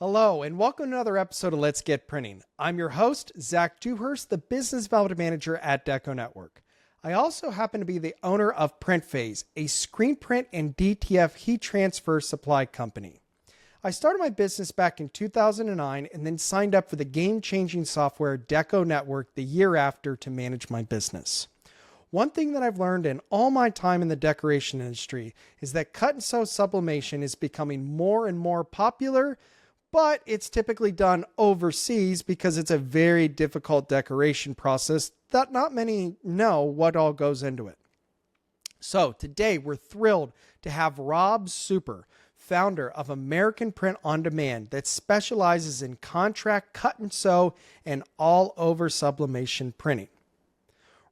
Hello, and welcome to another episode of Let's Get Printing. I'm your host, Zach Dewhurst, the Business Development Manager at DecoNetwork. I also happen to be the owner of PrintPhase, a screen print and DTF heat transfer supply company. I started my business back in 2009 and then signed up for the game-changing software DecoNetwork the year after to manage my business. One thing that I've learned in all my time in the decoration industry is that cut and sew sublimation is becoming more and more popular, but it's typically done overseas because it's a very difficult decoration process that not many know what all goes into it. So today we're thrilled to have Rob Super, founder of American Print on Demand, that specializes in contract cut and sew and all over sublimation printing.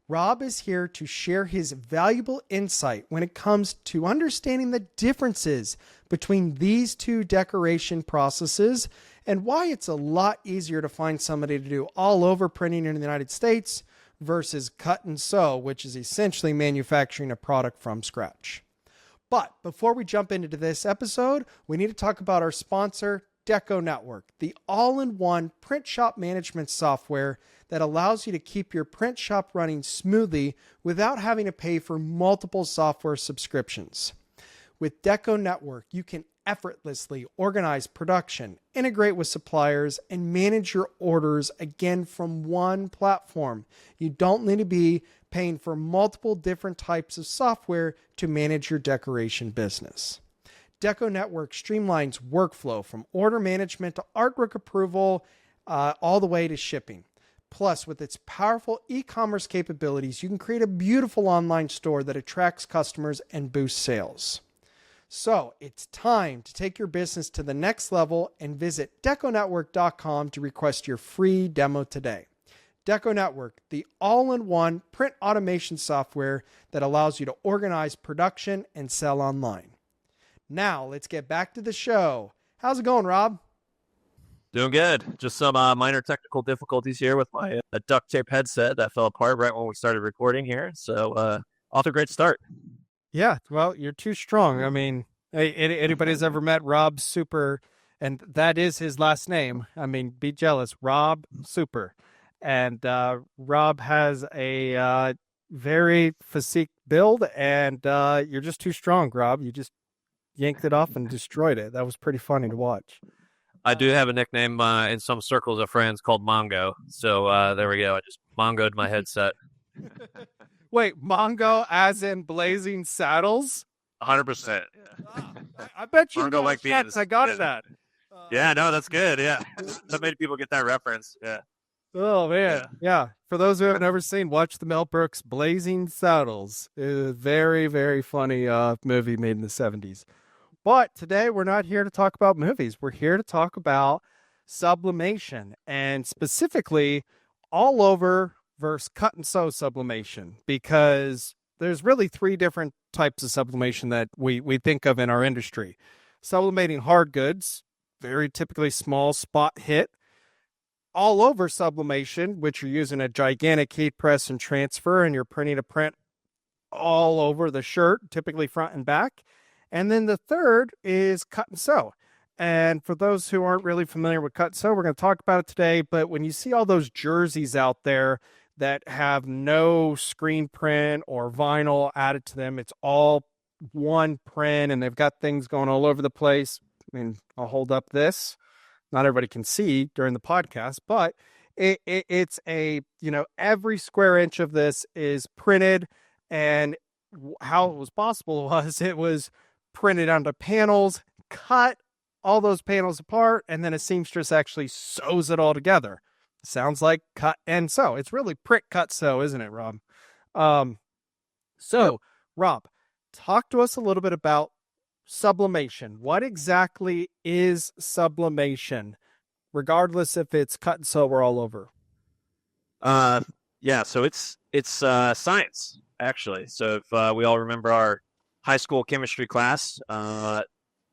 Rob is here to share his valuable insight when it comes to understanding the differences between these two decoration processes and why it's a lot easier to find somebody to do all over printing in the United States versus cut and sew, which is essentially manufacturing a product from scratch. But before we jump into this episode, we need to talk about our sponsor, DecoNetwork, the all-in-one print shop management software that allows you to keep your print shop running smoothly without having to pay for multiple software subscriptions. With DecoNetwork, you can effortlessly organize production, integrate with suppliers, and manage your orders again from one platform. You don't need to be paying for multiple different types of software to manage your decoration business. DecoNetwork streamlines workflow from order management to artwork approval, all the way to shipping. Plus, with its powerful e-commerce capabilities, you can create a beautiful online store that attracts customers and boosts sales. So it's time to take your business to the next level and visit DecoNetwork.com to request your free demo today. DecoNetwork, the all-in-one print automation software that allows you to organize production and sell online. Now, let's get back to the show. How's it going, Rob? Doing good. Just some minor technical difficulties here with my duct tape headset that fell apart right when we started recording here. So off to a great start. Yeah, well, you're too strong. I mean, anybody's ever met Rob Super, and that is his last name. I mean, be jealous. Rob Super. And Rob has a very physique build, and you're just too strong, Rob. You just yanked it off and destroyed it. That was pretty funny to watch. I do have a nickname in some circles of friends called Mongo. So there we go. I just Mongoed my headset. Wait, Mongo as in Blazing Saddles? 100%. I bet you Mongo like chance I got that. Yeah, no, that's good. Yeah. That made people get that reference. Yeah. Oh, man. Yeah. For those who haven't ever seen, watch the Mel Brooks Blazing Saddles. It is a very, very funny movie made in the 70s. But today we're not here to talk about movies. We're here to talk about sublimation, and specifically all over versus cut and sew sublimation, because there's really three different types of sublimation that we think of in our industry. Sublimating hard goods, very typically small spot hit. All over sublimation, which you're using a gigantic heat press and transfer, and you're printing a print all over the shirt, typically front and back. And then the third is cut and sew. And for those who aren't really familiar with cut and sew, we're going to talk about it today. But when you see all those jerseys out there that have no screen print or vinyl added to them, it's all one print, and they've got things going all over the place. I mean, I'll hold up this. Not everybody can see during the podcast, but it's a, every square inch of this is printed, and how it was possible was it was printed onto panels, cut all those panels apart, and then a seamstress actually sews it all together. Sounds like cut and sew. It's really print, cut, sew, isn't it, Rob? Rob, talk to us a little bit about sublimation. What exactly is sublimation, regardless if it's cut and sew or all over? So it's science, actually. So if we all remember our high school chemistry class,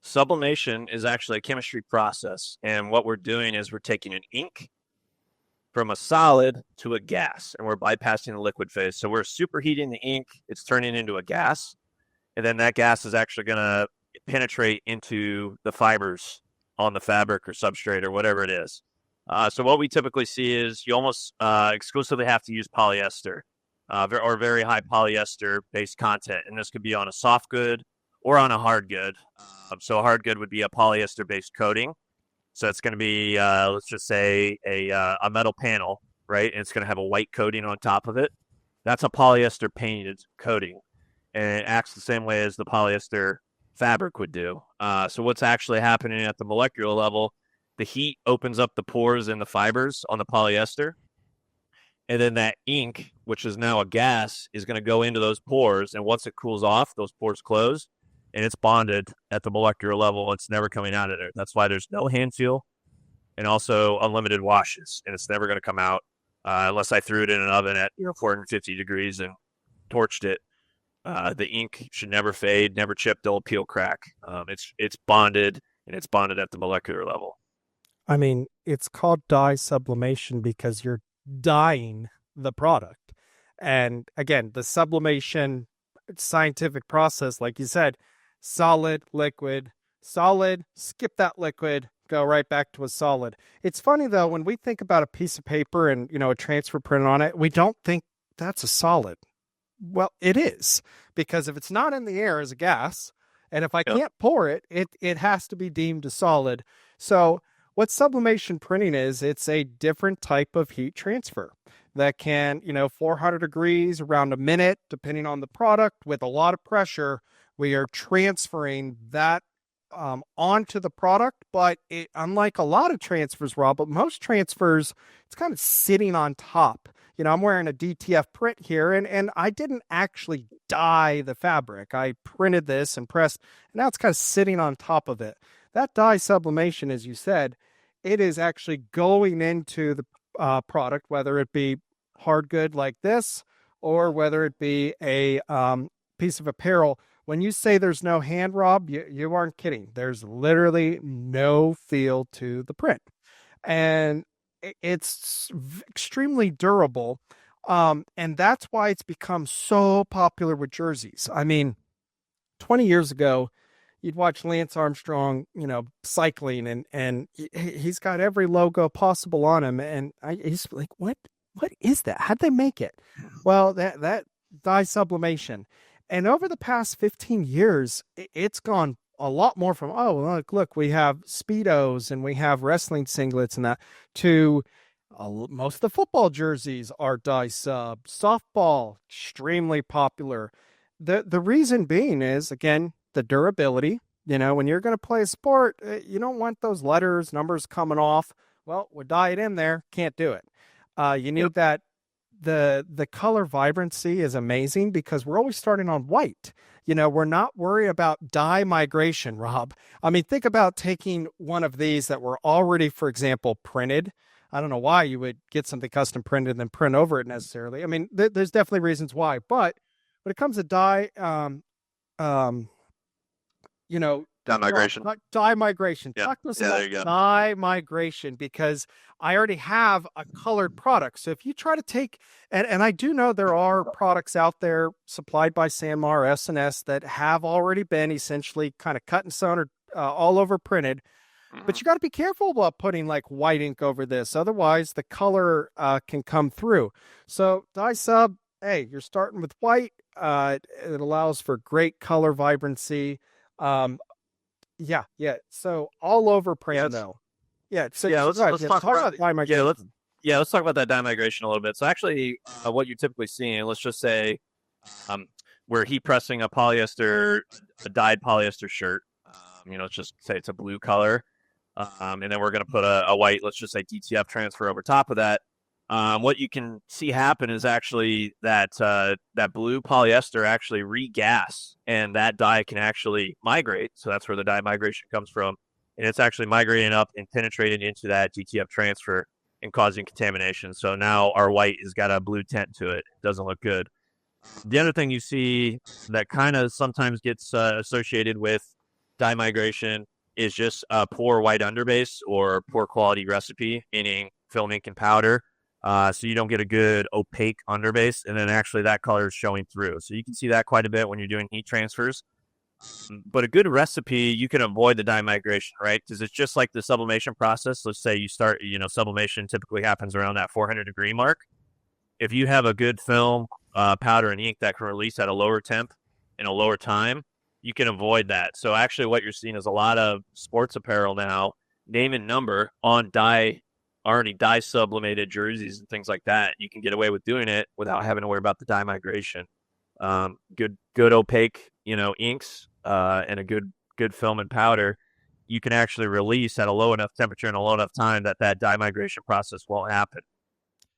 sublimation is actually a chemistry process. And what we're doing is we're taking an ink from a solid to a gas, and we're bypassing the liquid phase. So we're superheating the ink. It's turning into a gas. And then that gas is actually going to penetrate into the fibers on the fabric or substrate or whatever it is. So what we typically see is you almost exclusively have to use polyester or very high polyester-based content, and this could be on a soft good or on a hard good. So a hard good would be a polyester-based coating. So it's going to be, let's just say, a metal panel, right? And it's going to have a white coating on top of it. That's a polyester painted coating, and it acts the same way as the polyester fabric would do. So what's actually happening at the molecular level, the heat opens up the pores in the fibers on the polyester, and then that ink, which is now a gas, is going to go into those pores, and once it cools off, those pores close, and it's bonded at the molecular level. It's never coming out of there. That's why there's no hand feel, and also unlimited washes, and it's never going to come out unless I threw it in an oven at 450 degrees and torched it. The ink should never fade, never chip, dull, peel, crack. It's bonded, and it's bonded at the molecular level. I mean, it's called dye sublimation because you're dyeing the product. And again, the sublimation scientific process, like you said, solid, liquid, solid, skip that liquid, go right back to a solid. It's funny though, when we think about a piece of paper and, a transfer print on it, we don't think that's a solid. Well, it is, because if it's not in the air as a gas, and if I can't pour it, it has to be deemed a solid. So what sublimation printing is, it's a different type of heat transfer that can, 400 degrees, around a minute, depending on the product, with a lot of pressure, we are transferring that onto the product. But unlike a lot of transfers, Rob, but most transfers, it's kind of sitting on top. I'm wearing a DTF print here, and I didn't actually dye the fabric. I printed this and pressed, and now it's kind of sitting on top of it. That dye sublimation, as you said, it is actually going into the product, whether it be hard good like this, or whether it be a piece of apparel. When you say there's no hand, Rob, you aren't kidding. There's literally no feel to the print. And it's extremely durable. And that's why it's become so popular with jerseys. I mean, 20 years ago, you'd watch Lance Armstrong, cycling, and he's got every logo possible on him. And he's like, what is that? How'd they make it? Well, that dye sublimation. And over the past 15 years, it's gone a lot more from, look, we have Speedos and we have wrestling singlets and that, to most of the football jerseys are dye sub. Softball, extremely popular. The reason being is, again, the durability. When you're going to play a sport, you don't want those letters, numbers coming off. Well, with dye it in there, can't do it. You need that. The color vibrancy is amazing because we're always starting on white. We're not worried about dye migration, Rob. I mean, think about taking one of these that were already, for example, printed. I don't know why you would get something custom printed and then print over it necessarily. I mean, there's definitely reasons why. But when it comes to dye, Dye migration. Dye migration. Yeah. Talk to us there about you go. dye migration, because I already have a colored product. So if you try to take, and I do know there are products out there supplied by Sanmar, S&S, that have already been essentially kind of cut and sewn or all over printed. But you got to be careful about putting like white ink over this. Otherwise, the color can come through. So dye sub, hey, you're starting with white. It allows for great color vibrancy. Yeah. So all over print though. Yeah. So let's talk about dye migration. Let's talk about that dye migration a little bit. So actually, what you're typically seeing, let's just say, we're heat pressing a dyed polyester shirt. Let's just say it's a blue color, and then we're going to put a white, let's just say DTF transfer over top of that. What you can see happen is actually that blue polyester actually regas, and that dye can actually migrate. So that's where the dye migration comes from. And it's actually migrating up and penetrating into that DTF transfer and causing contamination. So now our white has got a blue tint to it. It doesn't look good. The other thing you see that kind of sometimes gets associated with dye migration is just a poor white underbase or poor quality recipe, meaning film, ink, and powder. So you don't get a good opaque underbase, and then actually that color is showing through. So you can see that quite a bit when you're doing heat transfers. But a good recipe, you can avoid the dye migration, right? Because it's just like the sublimation process. Let's say you start, sublimation typically happens around that 400-degree mark. If you have a good film, powder, and ink that can release at a lower temp in a lower time, you can avoid that. So actually what you're seeing is a lot of sports apparel now, name and number on already dye sublimated jerseys and things like that. You can get away with doing it without having to worry about the dye migration. Good opaque, inks, and a good film and powder, you can actually release at a low enough temperature and a low enough time that dye migration process won't happen.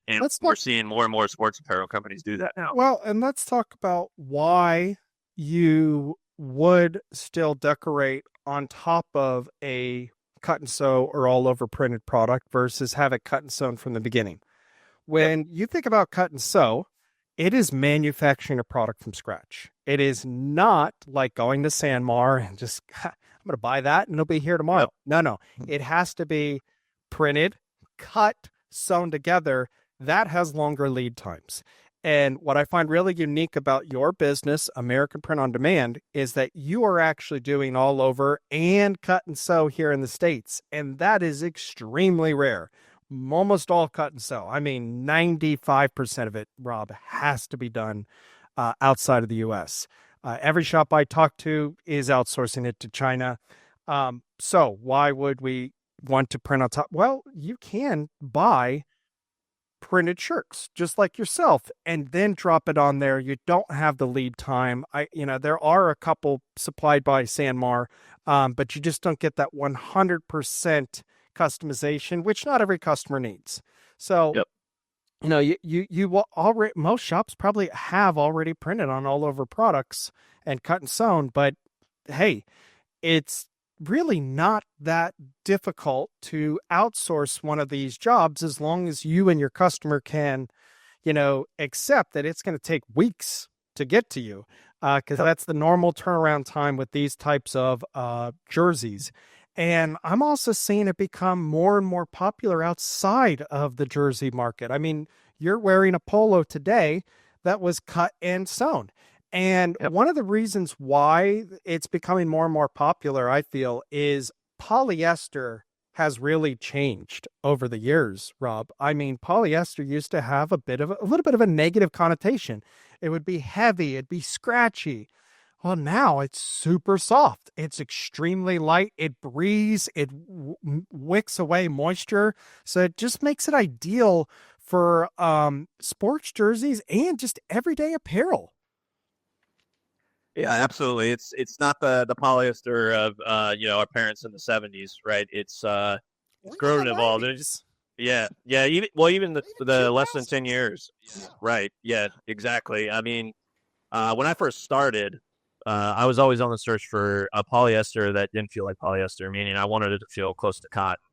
And we're seeing more and more sports apparel companies do that now. Well, and let's talk about why you would still decorate on top of a cut and sew or all over printed product versus have it cut and sewn from the beginning. When you think about cut and sew, it is manufacturing a product from scratch. It is not like going to Sanmar and just, I'm going to buy that and it'll be here tomorrow. Yep. No. It has to be printed, cut, sewn together. That has longer lead times. And what I find really unique about your business, American Print on Demand, is that you are actually doing all over and cut and sew here in the States. And that is extremely rare. Almost all cut and sew. I mean, 95% of it, Rob, has to be done outside of the U.S. Every shop I talk to is outsourcing it to China. So why would we want to print on top? Well, you can buy printed shirts just like yourself and then drop it on there. You don't have the lead time. There are a couple supplied by Sanmar, but you just don't get that 100% customization, which not every customer needs. So, yep. You will already, most shops probably have already printed on all over products and cut and sewn, but hey, it's really not that difficult to outsource one of these jobs as long as you and your customer can, accept that it's going to take weeks to get to you, because that's the normal turnaround time with these types of jerseys. And I'm also seeing it become more and more popular outside of the jersey market. I mean, you're wearing a polo today that was cut and sewn. And one of the reasons why it's becoming more and more popular, I feel, is polyester has really changed over the years, Rob. I mean, polyester used to have a little bit of a negative connotation. It would be heavy, it'd be scratchy. Well, now it's super soft. It's extremely light. It breathes. It wicks away moisture. So it just makes it ideal for sports jerseys and just everyday apparel. Yeah, absolutely. It's not the polyester of our parents in the 70s, right? It's grown and evolved. Yeah. Even the less than 10 years, right? Yeah, exactly. I mean, when I first started, I was always on the search for a polyester that didn't feel like polyester, meaning I wanted it to feel close to cotton,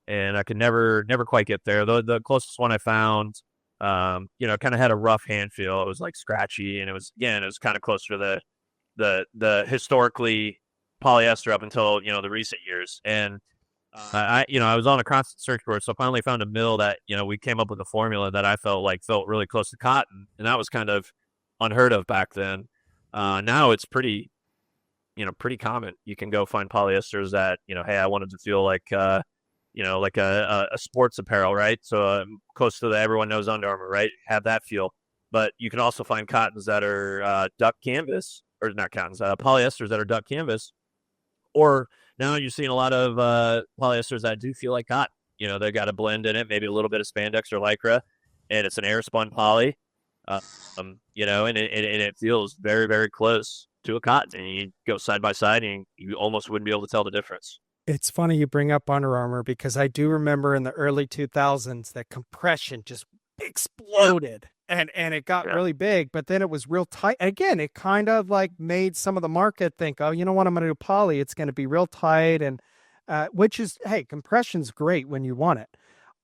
and I could never quite get there. The closest one I found, kind of had a rough hand feel. It was like scratchy, and it was kind of closer to the historically polyester up until the recent years. And I was on a constant search for it, so I finally found a mill that we came up with a formula that I felt really close to cotton, and that was kind of unheard of back then. Now it's pretty common. You can go find polyesters that hey, I wanted to feel like like a sports apparel, right? So close to the everyone knows Under Armour, right? Have that feel. But you can also find cottons that are duck canvas, or not cottons, polyesters that are duck canvas. Or now you're seeing a lot of polyesters that do feel like cotton. They got a blend in it, maybe a little bit of spandex or lycra, and it's an air spun poly. And it feels very, very close to a cotton. And you go side by side, and you almost wouldn't be able to tell the difference. It's funny you bring up Under Armour, because I do remember in the early 2000s that compression just exploded and it got really big, but then it was real tight. Again, it kind of like made some of the market think, oh, you know what, I'm going to do poly. It's going to be real tight. And which is, hey, compression's great when you want it.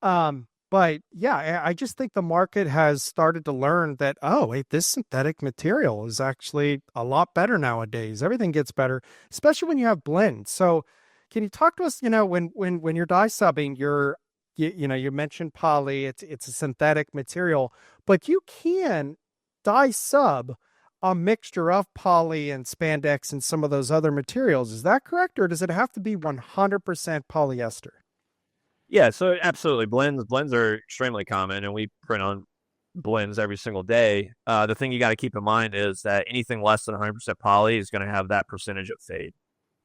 But yeah, I just think the market has started to learn that, oh, wait, this synthetic material is actually a lot better nowadays. Everything gets better, especially when you have blends. So can you talk to us, when you're dye subbing, you mentioned poly, it's a synthetic material, but you can dye sub a mixture of poly and spandex and some of those other materials. Is that correct? Or does it have to be 100% polyester? Yeah, so absolutely. Blends are extremely common, and we print on blends every single day. The thing you got to keep in mind is that anything less than 100% poly is going to have that percentage of fade.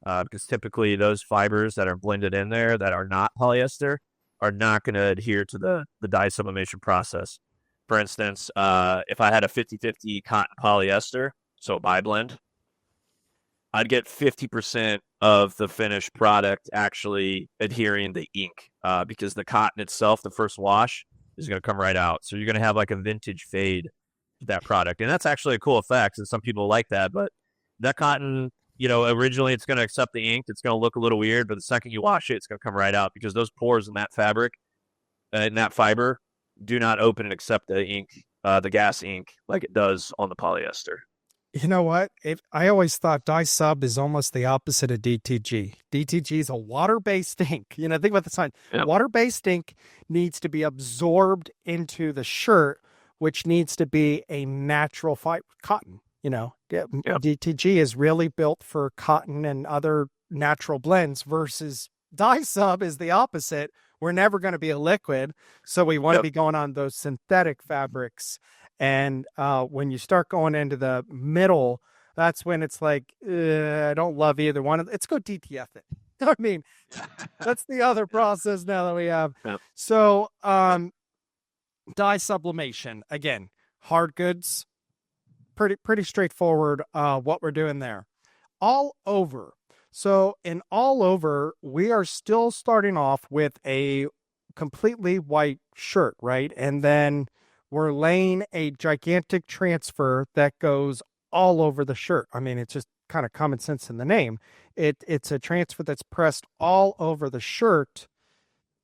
Because typically those fibers that are blended in there that are not polyester are not going to adhere to the dye sublimation process. For instance, if I had a 50-50 cotton polyester, so bi-blend, I'd get 50% of the finished product actually adhering to ink, because the cotton itself, the first wash, is going to come right out. So you're going to have like a vintage fade to that product. And that's actually a cool effect, and some people like that. But that cotton, originally it's going to accept the ink. It's going to look a little weird, but the second you wash it, it's going to come right out because those pores in that fabric, in that fiber, do not open and accept the ink, the gas ink, like it does on the polyester. You know what? I always thought dye sub is almost the opposite of DTG. DTG is a water-based ink. Think about the sign. Yep. Water-based ink needs to be absorbed into the shirt, which needs to be a natural fiber, cotton. Yep. DTG is really built for cotton and other natural blends versus dye sub is the opposite. We're never going to be a liquid, so we want to be going on those synthetic fabrics. And when you start going into the middle, that's when it's like, I don't love either one. Let's go DTF it. I mean, that's the other process now that we have. Yep. So dye sublimation, again, hard goods, pretty straightforward what we're doing there. All over. So in all over, we are still starting off with a completely white shirt, right? And then we're laying a gigantic transfer that goes all over the shirt. I mean, it's just kind of common sense in the name. It's a transfer that's pressed all over the shirt.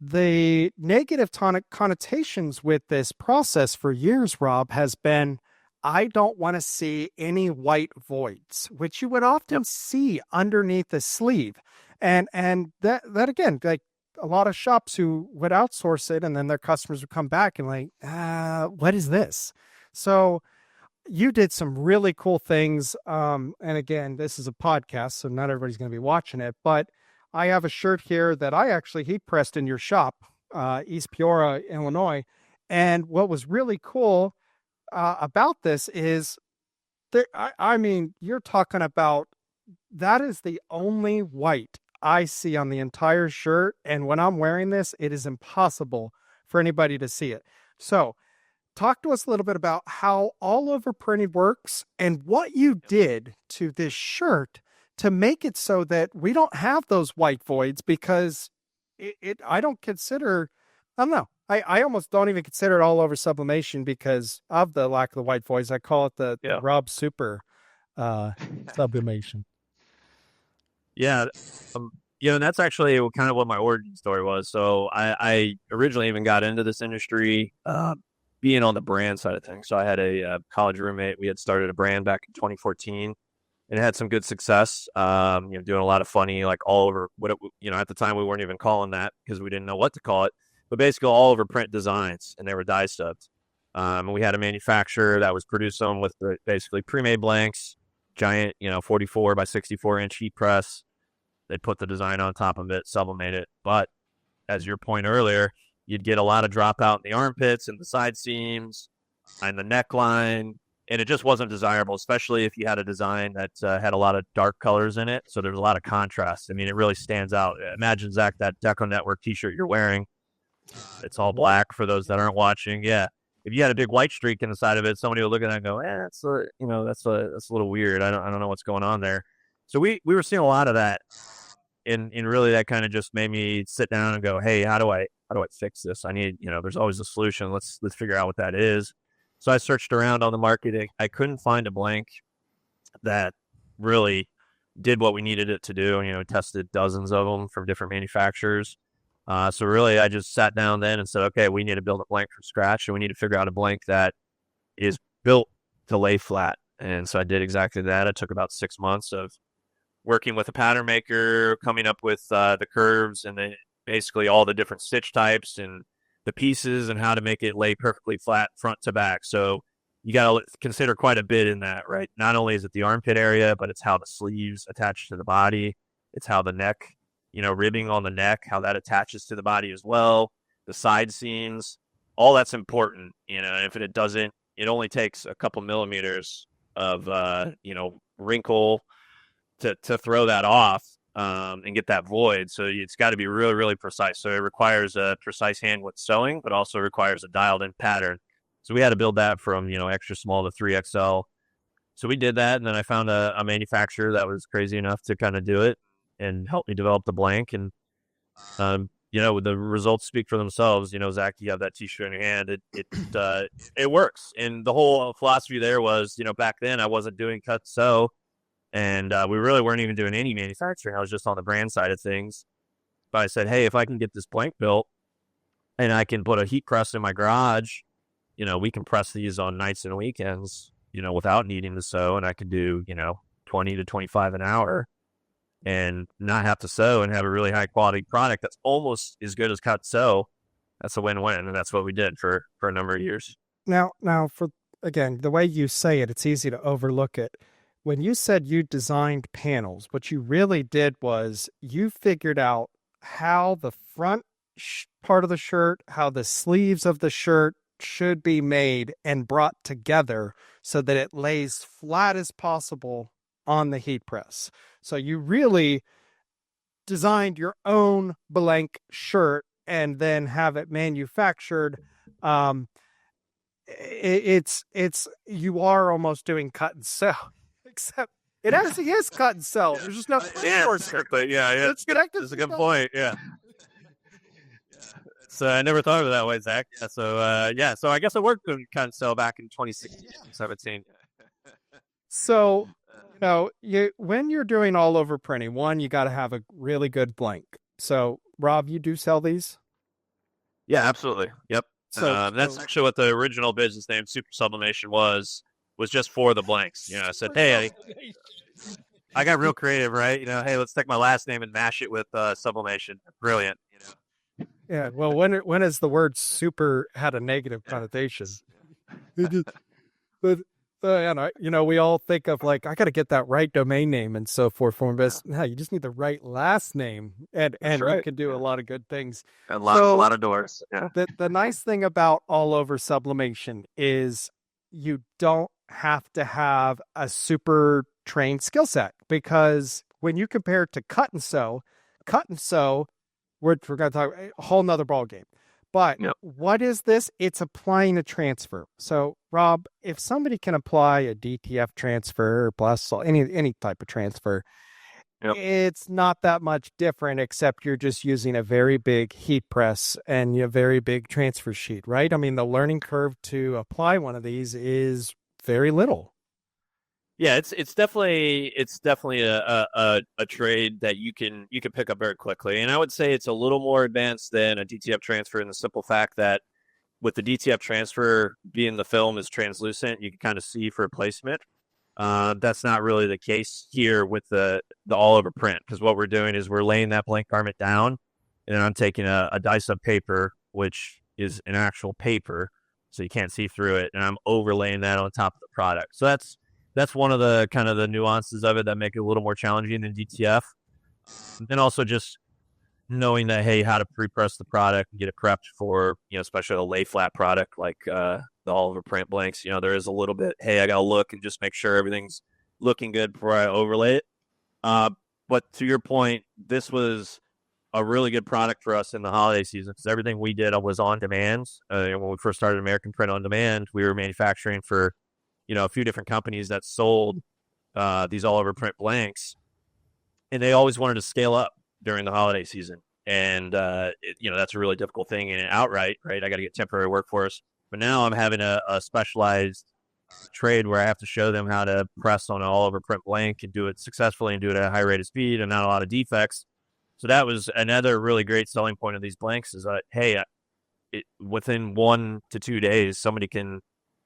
The negative connotations with this process for years, Rob, has been, I don't want to see any white voids, which you would often see underneath the sleeve. And that again, like, a lot of shops who would outsource it and then their customers would come back and like, what is this? So you did some really cool things. And again, this is a podcast, so not everybody's going to be watching it, but I have a shirt here that I actually heat pressed in your shop, East Peoria, Illinois. And what was really cool about this is I mean, you're talking about, that is the only white I see on the entire shirt. And when I'm wearing this, it is impossible for anybody to see it. So talk to us a little bit about how all over printing works and what you did to this shirt to make it so that we don't have those white voids, because I don't consider, I don't know. I almost don't even consider it all over sublimation because of the lack of the white voids. I call it the Rob Super sublimation. Yeah. And that's actually kind of what my origin story was. So I originally even got into this industry being on the brand side of things. So I had a college roommate. We had started a brand back in 2014 and it had some good success, doing a lot of funny, like all over at the time we weren't even calling that because we didn't know what to call it, but basically all over print designs, and they were dye stubbed. And we had a manufacturer that was producing them with basically pre-made blanks, giant, 44 by 64 inch heat press. They'd put the design on top of it, sublimate it. But as your point earlier, you'd get a lot of dropout in the armpits and the side seams and the neckline. And it just wasn't desirable, especially if you had a design that had a lot of dark colors in it. So there's a lot of contrast. I mean, it really stands out. Imagine, Zach, that DecoNetwork t-shirt you're wearing. It's all black for those that aren't watching. Yeah. If you had a big white streak in the side of it, somebody would look at it and go, that's a little weird. I don't know what's going on there. So we were seeing a lot of that. And really that kind of just made me sit down and go, hey, how do I fix this? I need, there's always a solution. Let's figure out what that is. So I searched around on the market. I couldn't find a blank that really did what we needed it to do. Tested dozens of them from different manufacturers. So really I just sat down then and said, okay, we need to build a blank from scratch, and we need to figure out a blank that is built to lay flat. And so I did exactly that. It took about 6 months of working with a pattern maker, coming up with the curves and then basically all the different stitch types and the pieces and how to make it lay perfectly flat front to back. So you got to consider quite a bit in that, right? Not only is it the armpit area, but it's how the sleeves attach to the body. It's how the neck, ribbing on the neck, how that attaches to the body as well. The side seams, all that's important. If it doesn't, it only takes a couple millimeters of, wrinkle to throw that off and get that void. So it's got to be really, really precise. So it requires a precise hand with sewing, but also requires a dialed in pattern. So we had to build that from, extra small to 3XL. So we did that. And then I found a manufacturer that was crazy enough to kind of do it and help me develop the blank. And, the results speak for themselves. Zach, you have that t-shirt in your hand. It works. And the whole philosophy there was, back then I wasn't doing cut sew. And we really weren't even doing any manufacturing. I was just on the brand side of things. But I said, hey, if I can get this blank built and I can put a heat press in my garage, we can press these on nights and weekends, without needing to sew. And I could do, 20 to 25 an hour and not have to sew and have a really high quality product that's almost as good as cut sew. That's a win-win. And that's what we did for a number of years. Now, again, the way you say it, it's easy to overlook it. When you said you designed panels, what you really did was you figured out how the front part of the shirt, how the sleeves of the shirt should be made and brought together so that it lays flat as possible on the heat press. So you really designed your own blank shirt and then have it manufactured. It's you are almost doing cut and sew. Except it actually is cut and sew. There's just no but it's connected. That's a good point. Yeah. So I never thought of it that way, Zach. So I guess I worked in cut and sew back in 2016, 17. So, when you're doing all over printing, one, you got to have a really good blank. So, Rob, you do sell these? Yeah, absolutely. Yep. So that's actually what the original business name, Super Sublimation, was just for the blanks. I said, hey, I got real creative, right? Hey, let's take my last name and mash it with sublimation. Brilliant. Yeah. Well, when has the word super had a negative connotation? But we all think of like, I got to get that right domain name and so forth. But no, you just need the right last name, and right. You can do a lot of good things. And a lot of doors. Yeah. The nice thing about all over sublimation is you don't have to have a super trained skill set, because when you compare it to cut and sew, we're going to talk a whole nother ball game. But What is this? It's applying a transfer. So, Rob, if somebody can apply a DTF transfer or plus any type of transfer, it's not that much different, except you're just using a very big heat press and a very big transfer sheet, right? I mean, the learning curve to apply one of these is very little. Yeah, it's definitely a trade that you can pick up very quickly, and I would say it's a little more advanced than a DTF transfer in the simple fact that with the DTF transfer being the film is translucent, you can kind of see for placement. That's not really the case here with the all over print, because what we're doing is we're laying that blank garment down, and then I'm taking a dice up paper, which is an actual paper, so you can't see through it, and I'm overlaying that on top of the product. So that's one of the kind of the nuances of it that make it a little more challenging than DTF. And also just knowing that, hey, how to pre-press the product and get it prepped for, especially a lay flat product like the all over print blanks. There is a little bit, hey, I got to look and just make sure everything's looking good before I overlay it. But to your point, this was a really good product for us in the holiday season, because everything we did was on demand. When we first started American Print on Demand, we were manufacturing for a few different companies that sold these all over print blanks, and they always wanted to scale up during the holiday season. And, that's a really difficult thing in outright, right? I got to get temporary workforce, but now I'm having a specialized trade where I have to show them how to press on an all over print blank and do it successfully and do it at a high rate of speed and not a lot of defects. So that was another really great selling point of these blanks is that, hey, within 1 to 2 days, somebody can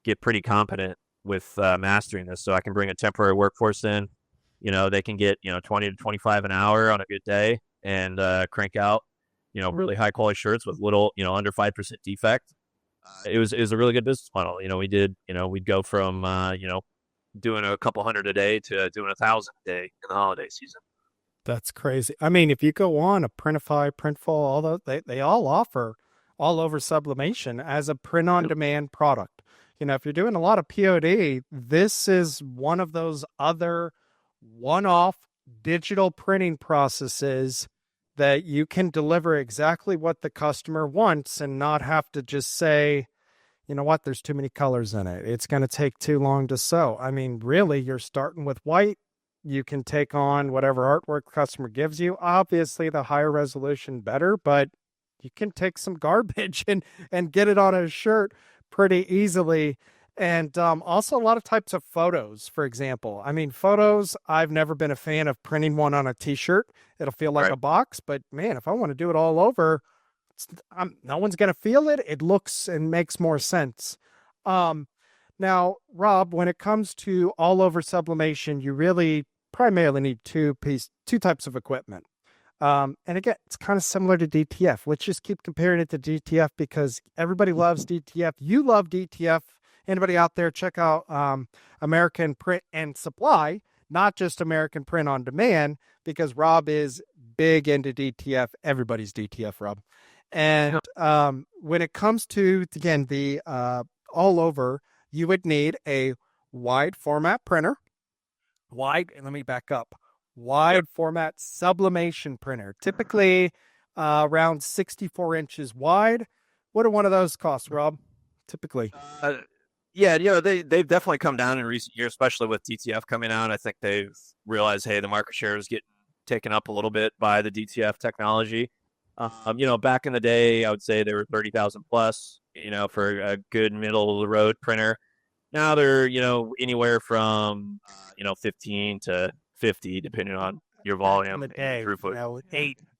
get pretty competent with mastering this. So I can bring a temporary workforce in, they can get, 20 to 25 an hour on a good day and crank out, really high quality shirts with little, under 5% defect. it was a really good business model. We'd go from doing a couple hundred a day to doing 1,000 a day in the holiday season. That's crazy. I mean, if you go on a Printify, Printful, all those, they all offer all over sublimation as a print on demand product. If you're doing a lot of POD, this is one of those other one-off digital printing processes that you can deliver exactly what the customer wants and not have to just say, you know what, there's too many colors in it. It's going to take too long to sew. I mean, really, you're starting with white. You can take on whatever artwork the customer gives you. Obviously, the higher resolution, better, but you can take some garbage and get it on a shirt pretty easily. And also a lot of types of photos, for example. I mean, photos, I've never been a fan of printing one on a t-shirt. It'll feel like Right. a box, but man, if I want to do it all over, no one's going to feel it. It looks and makes more sense. Now, Rob, when it comes to all over sublimation, you really primarily need two types of equipment. And again, it's kind of similar to DTF. Let's just keep comparing it to DTF because everybody loves DTF. You love DTF. Anybody out there, check out American Print and Supply, not just American Print on Demand, because Rob is big into DTF. Everybody's DTF, Rob. And when it comes to, again, the all over, you would need a wide format printer. Let me back up. Wide format sublimation printer, typically around 64 inches wide. What do one of those cost, Rob? Typically. Yeah, they've definitely come down in recent years, especially with DTF coming out. I think they've realized, hey, the market share is getting taken up a little bit by the DTF technology. Back in the day, I would say they were 30,000 plus, for a good middle of the road printer. Now they're, anywhere from, 15 to 50, depending on your volume and throughput.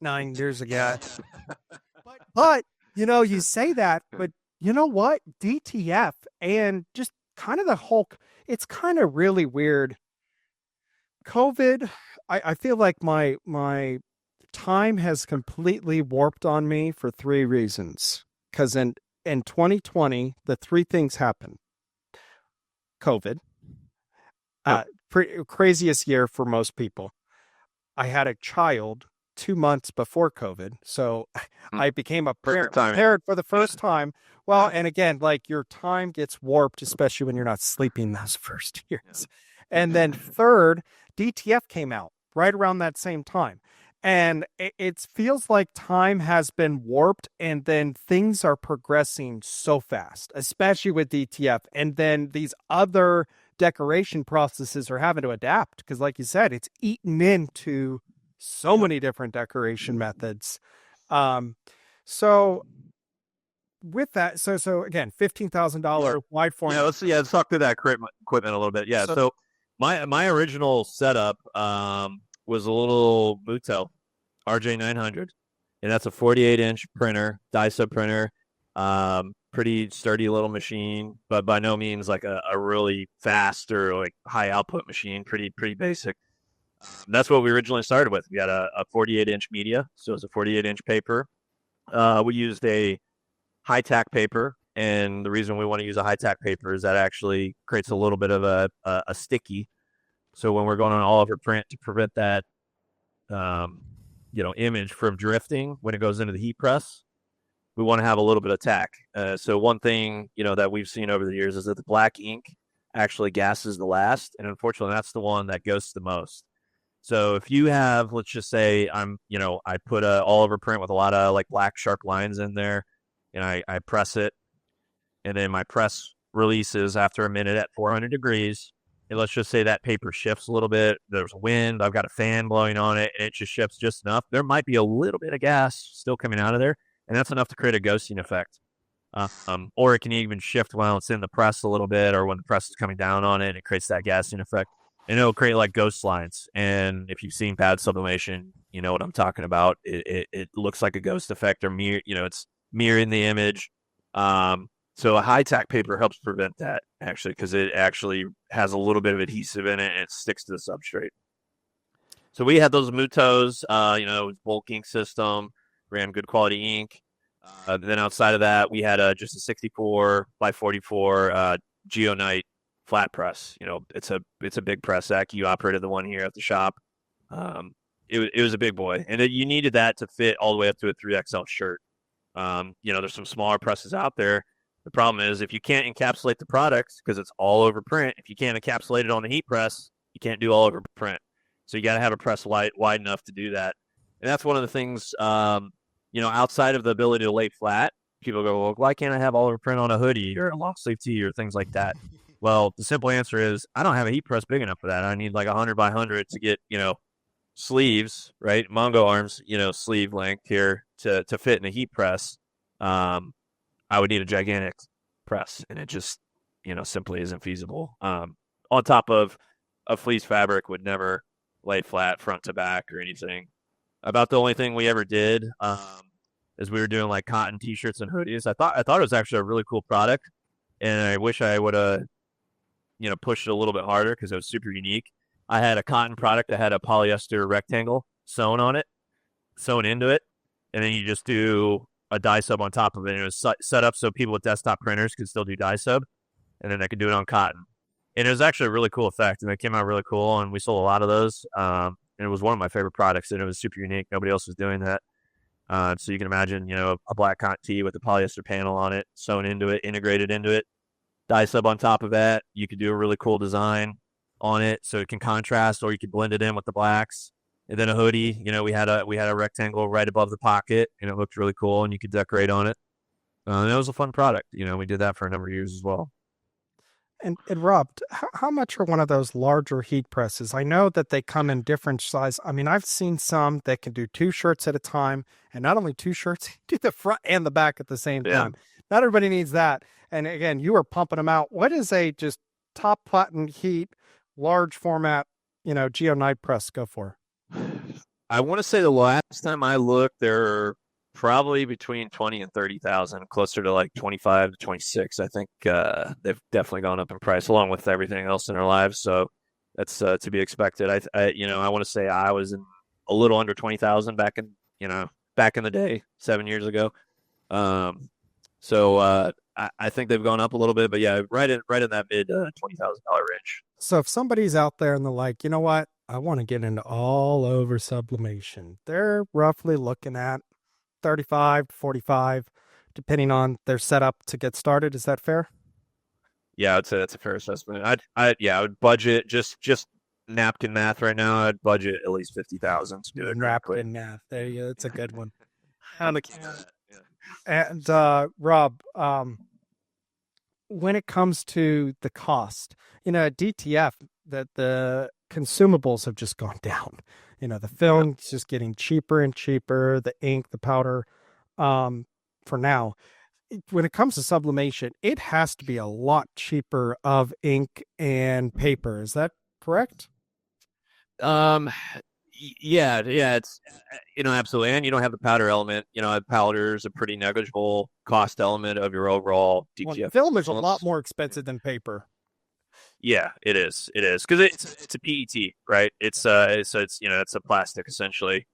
8-9 years ago. But, you say that, but you know what? DTF and just kind of it's kind of really weird. COVID, I feel like my time has completely warped on me for three reasons. Because in 2020, the three things happened. COVID, craziest year for most people. I had a child 2 months before COVID, so I became a parent for the first time. Well, and again, like your time gets warped, especially when you're not sleeping those first years. And then third, DTF came out right around that same time. And it feels like time has been warped and then things are progressing so fast, especially with DTF. And then these other decoration processes are having to adapt because, like you said, it's eaten into so many different decoration methods. So with that, so again, $15,000 wide format. Let's talk through that equipment a little bit. Yeah. So my original setup was a little Muto RJ900, and that's a 48-inch printer, Dyso printer. Pretty sturdy little machine, but by no means like a really fast or like high output machine. Pretty basic. That's what we originally started with. We had a 48-inch media, so it's a 48-inch paper. We used a high-tack paper, and the reason we want to use a high-tack paper is that actually creates a little bit of a sticky. So when we're going on all over print to prevent that, image from drifting when it goes into the heat press, we want to have a little bit of tack. So one thing, that we've seen over the years is that the black ink actually gases the last, and unfortunately, that's the one that ghosts the most. So if you have, let's just say I put a all over print with a lot of like black sharp lines in there, and I press it, and then my press releases after a minute at 400 degrees. And let's just say that paper shifts a little bit. There's wind. I've got a fan blowing on it, and it just shifts just enough. There might be a little bit of gas still coming out of there, and that's enough to create a ghosting effect. Or it can even shift while it's in the press a little bit, or when the press is coming down on it, and it creates that gassing effect. And it'll create like ghost lines. And if you've seen pad sublimation, you know what I'm talking about. It looks like a ghost effect, or it's mirroring the image. So a high-tack paper helps prevent that, actually, because it actually has a little bit of adhesive in it, and it sticks to the substrate. So we had those Mutos, bulk ink system, ran good quality ink. Then outside of that, we had just a 64 by 44 GeoNite flat press. It's a big press. Zach, you operated the one here at the shop. It was a big boy, and you needed that to fit all the way up to a 3XL shirt. There's some smaller presses out there. The problem is if you can't encapsulate the product because it's all over print, if you can't encapsulate it on the heat press, you can't do all over print. So you got to have a press wide enough to do that. And that's one of the things, outside of the ability to lay flat, people go, well, why can't I have all over print on a hoodie or a long sleeve tee or things like that? Well, the simple answer is I don't have a heat press big enough for that. I need like 100 by 100 to get, sleeves, right? Mongo arms, sleeve length here to fit in a heat press. I would need a gigantic press, and it just, simply isn't feasible. On top of a fleece fabric would never lay flat front to back or anything. About the only thing we ever did is we were doing like cotton t-shirts and hoodies. I thought it was actually a really cool product, and I wish I would have, pushed it a little bit harder because it was super unique. I had a cotton product that had a polyester rectangle sewn into it, and then you just do a dye sub on top of it. And it was set up so people with desktop printers could still do dye sub, and then they could do it on cotton. And it was actually a really cool effect, and it came out really cool, and we sold a lot of those. And it was one of my favorite products, and it was super unique. Nobody else was doing that. So you can imagine, a black cotton tee with a polyester panel on it, sewn into it, integrated into it, dye sub on top of that. You could do a really cool design on it so it can contrast, or you could blend it in with the blacks. And then a hoodie, we had a rectangle right above the pocket, and it looked really cool, and you could decorate on it. And it was a fun product. We did that for a number of years as well. And Rob, how much are one of those larger heat presses? I know that they come in different size. I mean, I've seen some that can do 2 shirts at a time, and not only 2 shirts, do the front and the back at the same time. Not everybody needs that. And again, you are pumping them out. What is a just top button heat, large format, GeoNite press go for? I want to say the last time I looked, they're probably between 20 and 30,000, closer to like 25 to 26. I think they've definitely gone up in price along with everything else in our lives. So that's to be expected. I want to say I was in a little under 20,000 back in the day, 7 years ago. So I think they've gone up a little bit, but yeah, right in that mid $20,000 range. So if somebody's out there and they're like, you know what, I want to get into all over sublimation, they're roughly looking at 35 to 45, depending on their setup to get started. Is that fair? Yeah, I'd say that's a fair assessment. I would budget just napkin math right now. I'd budget at least 50,000 to do it. Napkin math. There you go. That's a good one. And Rob, when it comes to the cost, at DTF, that the consumables have just gone down. The film's just getting cheaper and cheaper, the ink, the powder, for now. When it comes to sublimation, it has to be a lot cheaper of ink and paper. Is that correct? Yeah, it's, absolutely. And you don't have the powder element. Powder is a pretty negligible cost element of your overall DTF. Film is a lot more expensive than paper. Yeah, it is. Because it's a PET, right? It's a plastic essentially.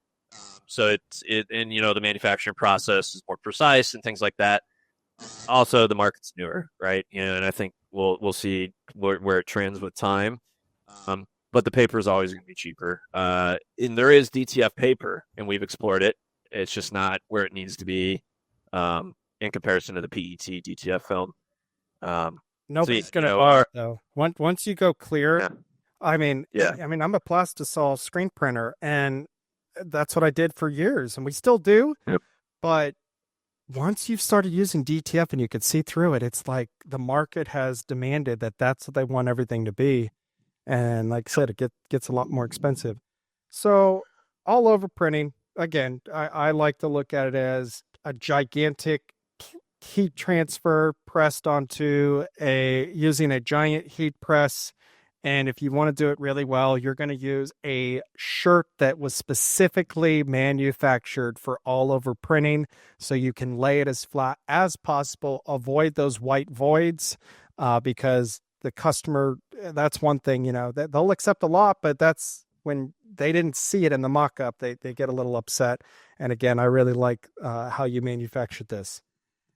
So the manufacturing process is more precise and things like that. Also, the market's newer, right? And I think we'll see where it trends with time. But the paper is always going to be cheaper. And there is DTF paper, and we've explored it. It's just not where it needs to be in comparison to the PET DTF film. Nobody's going to buy it, though. Once you go clear, yeah. I'm a Plastisol screen printer, and that's what I did for years, and we still do. Yep. But once you've started using DTF and you can see through it, it's like the market has demanded that that's what they want everything to be. And like I said, it gets a lot more expensive. So all over printing, again, I like to look at it as a gigantic heat transfer pressed onto using a giant heat press. And if you want to do it really well, you're going to use a shirt that was specifically manufactured for all over printing. So you can lay it as flat as possible, avoid those white voids, because the customer, that's one thing, that they'll accept a lot, but that's when they didn't see it in the mock-up, they get a little upset. And again, I really like how you manufactured this.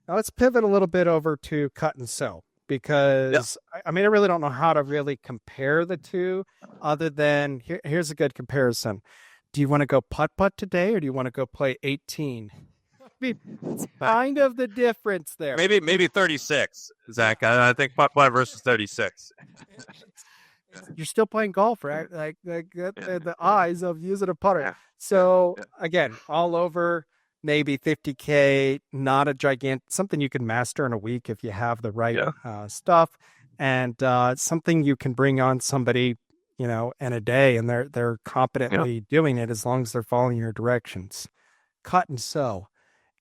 Now let's pivot a little bit over to cut and sew, Yeah. because I mean, I really don't know how to really compare the two other than here's a good comparison. Do you want to go putt-putt today, or do you want to go play 18? I mean, it's kind of the difference there. Maybe 36, Zach. I think putt-putt versus 36. You're still playing golf, right? Like the eyes of using a putter. So again, all over maybe 50K, not a gigantic, something you can master in a week if you have the right stuff, and something you can bring on somebody, in a day, and they're competently doing it as long as they're following your directions. Cut and sew.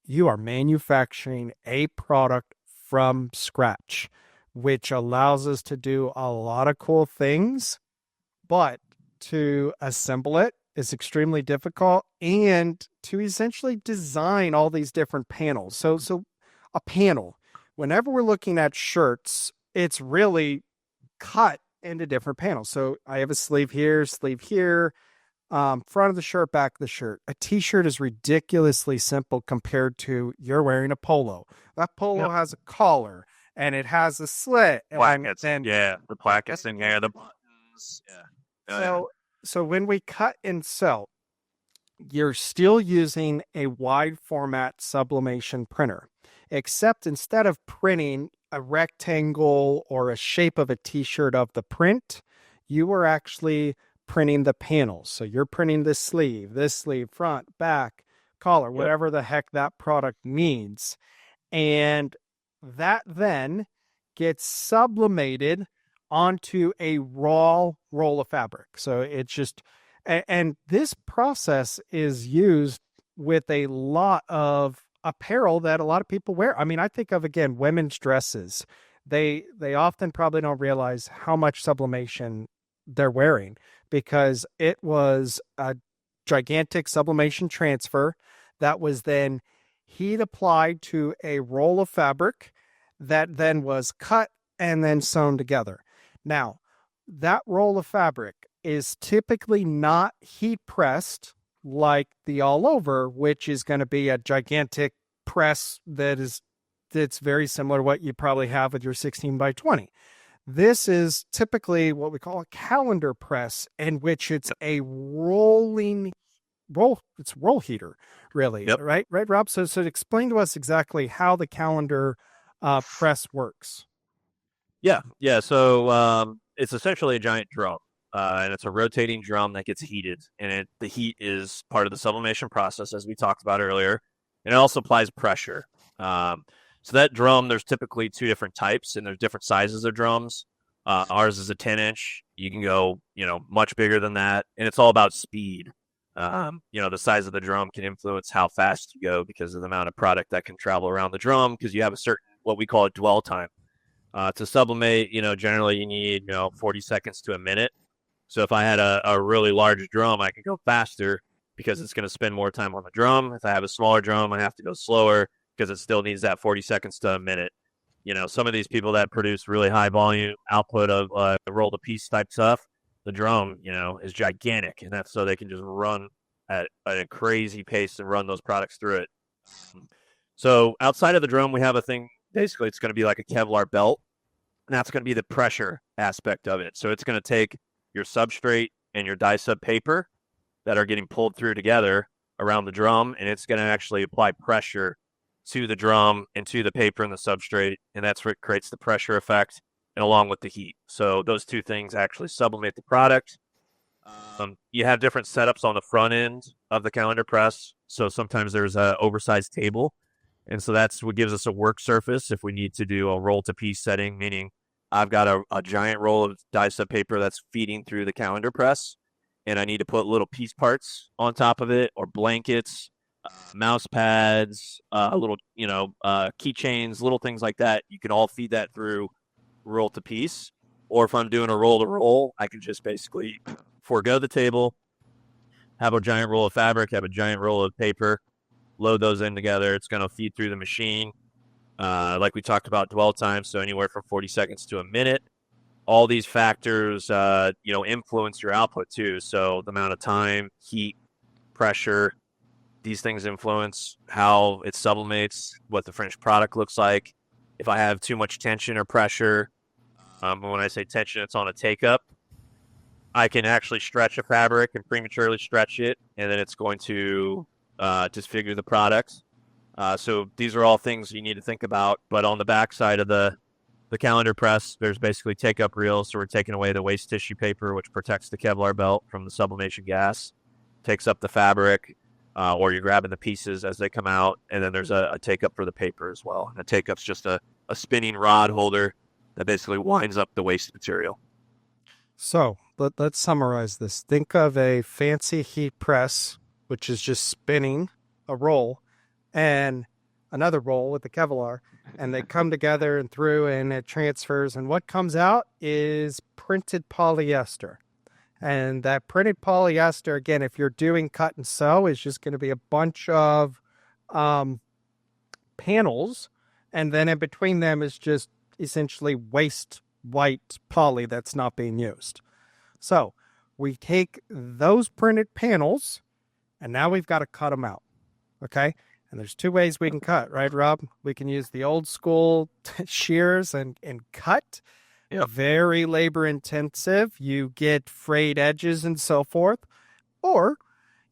You are manufacturing a product from scratch, which allows us to do a lot of cool things, but to assemble it is extremely difficult, and to essentially design all these different panels. So a panel, whenever we're looking at shirts, it's really cut into different panels. So I have a sleeve here, front of the shirt, back of the shirt. A t-shirt is ridiculously simple compared to you're wearing a polo. That polo has a collar, and it has a slit. Plackets. The plackets in here, the buttons. So when we cut and sew, you're still using a wide format sublimation printer, except instead of printing a rectangle or a shape of a t-shirt of the print, you are actually printing the panels. So you're printing this sleeve, front, back, collar, whatever the heck that product needs. And that then gets sublimated onto a raw roll of fabric. So it's just, and this process is used with a lot of apparel that a lot of people wear. I mean, I think of, again, women's dresses. They often probably don't realize how much sublimation they're wearing, because it was a gigantic sublimation transfer that was then heat applied to a roll of fabric that then was cut and then sewn together. Now, that roll of fabric is typically not heat pressed like the all over, which is going to be a gigantic press that's very similar to what you probably have with your 16 by 20. This is typically what we call a calendar press, in which it's a roll heater, really. Right, Rob? So explain to us exactly how the calendar press works. Yeah. So it's essentially a giant drum, and it's a rotating drum that gets heated, and the heat is part of the sublimation process, as we talked about earlier, and it also applies pressure. So that drum, there's typically two different types, and there's different sizes of drums. Ours is a 10-inch. You can go, much bigger than that, and it's all about speed. The size of the drum can influence how fast you go because of the amount of product that can travel around the drum, because you have a certain, what we call a dwell time. To sublimate, generally you need, 40 seconds to a minute. So if I had a really large drum, I can go faster because it's going to spend more time on the drum. If I have a smaller drum, I have to go slower because it still needs that 40 seconds to a minute. Some of these people that produce really high volume output of roll to piece type stuff, the drum, is gigantic, and that's so they can just run at a crazy pace and run those products through it. So outside of the drum, we have a thing. Basically, it's going to be like a Kevlar belt, and that's going to be the pressure aspect of it. So it's going to take your substrate and your dye sub paper that are getting pulled through together around the drum, and it's going to actually apply pressure to the drum and to the paper and the substrate, and that's what creates the pressure effect, and along with the heat. So those two things actually sublimate the product. You have different setups on the front end of the calendar press. So sometimes there's an oversized table, and so that's what gives us a work surface if we need to do a roll to piece setting, meaning I've got a giant roll of dye sub paper that's feeding through the calendar press, and I need to put little piece parts on top of it, or blankets, mouse pads, little, keychains, little things like that. You can all feed that through roll to piece. Or if I'm doing a roll to roll, I can just basically forego the table, have a giant roll of fabric, have a giant roll of paper, load those in together. It's going to feed through the machine. Like we talked about dwell time, so anywhere from 40 seconds to a minute. all these factors, influence your output too. So the amount of time, heat, pressure, these things influence how it sublimates, what the finished product looks like. If I have too much tension or pressure, when I say tension, it's on a take-up, I can actually stretch a fabric and prematurely stretch it, and then it's going to disfigure the product. So these are all things you need to think about. But on the back side of the calendar press, there's basically take-up reels. So we're taking away the waste tissue paper, which protects the Kevlar belt from the sublimation gas, takes up the fabric, or you're grabbing the pieces as they come out. And then there's a take-up for the paper as well. And a take-up's just a spinning rod holder that basically winds up the waste material. So let's summarize this. Think of a fancy heat press, which is just spinning a roll, and another roll with the Kevlar, and they come together and through, and it transfers. And what comes out is printed polyester. And that printed polyester, again, if you're doing cut and sew, is just going to be a bunch of panels. And then in between them is just essentially waste white poly that's not being used. So we take those printed panels, and now we've got to cut them out. Okay? And there's two ways we can cut, right, Rob? We can use the old school shears and cut. Yep. Very labor intensive. You get frayed edges and so forth. Or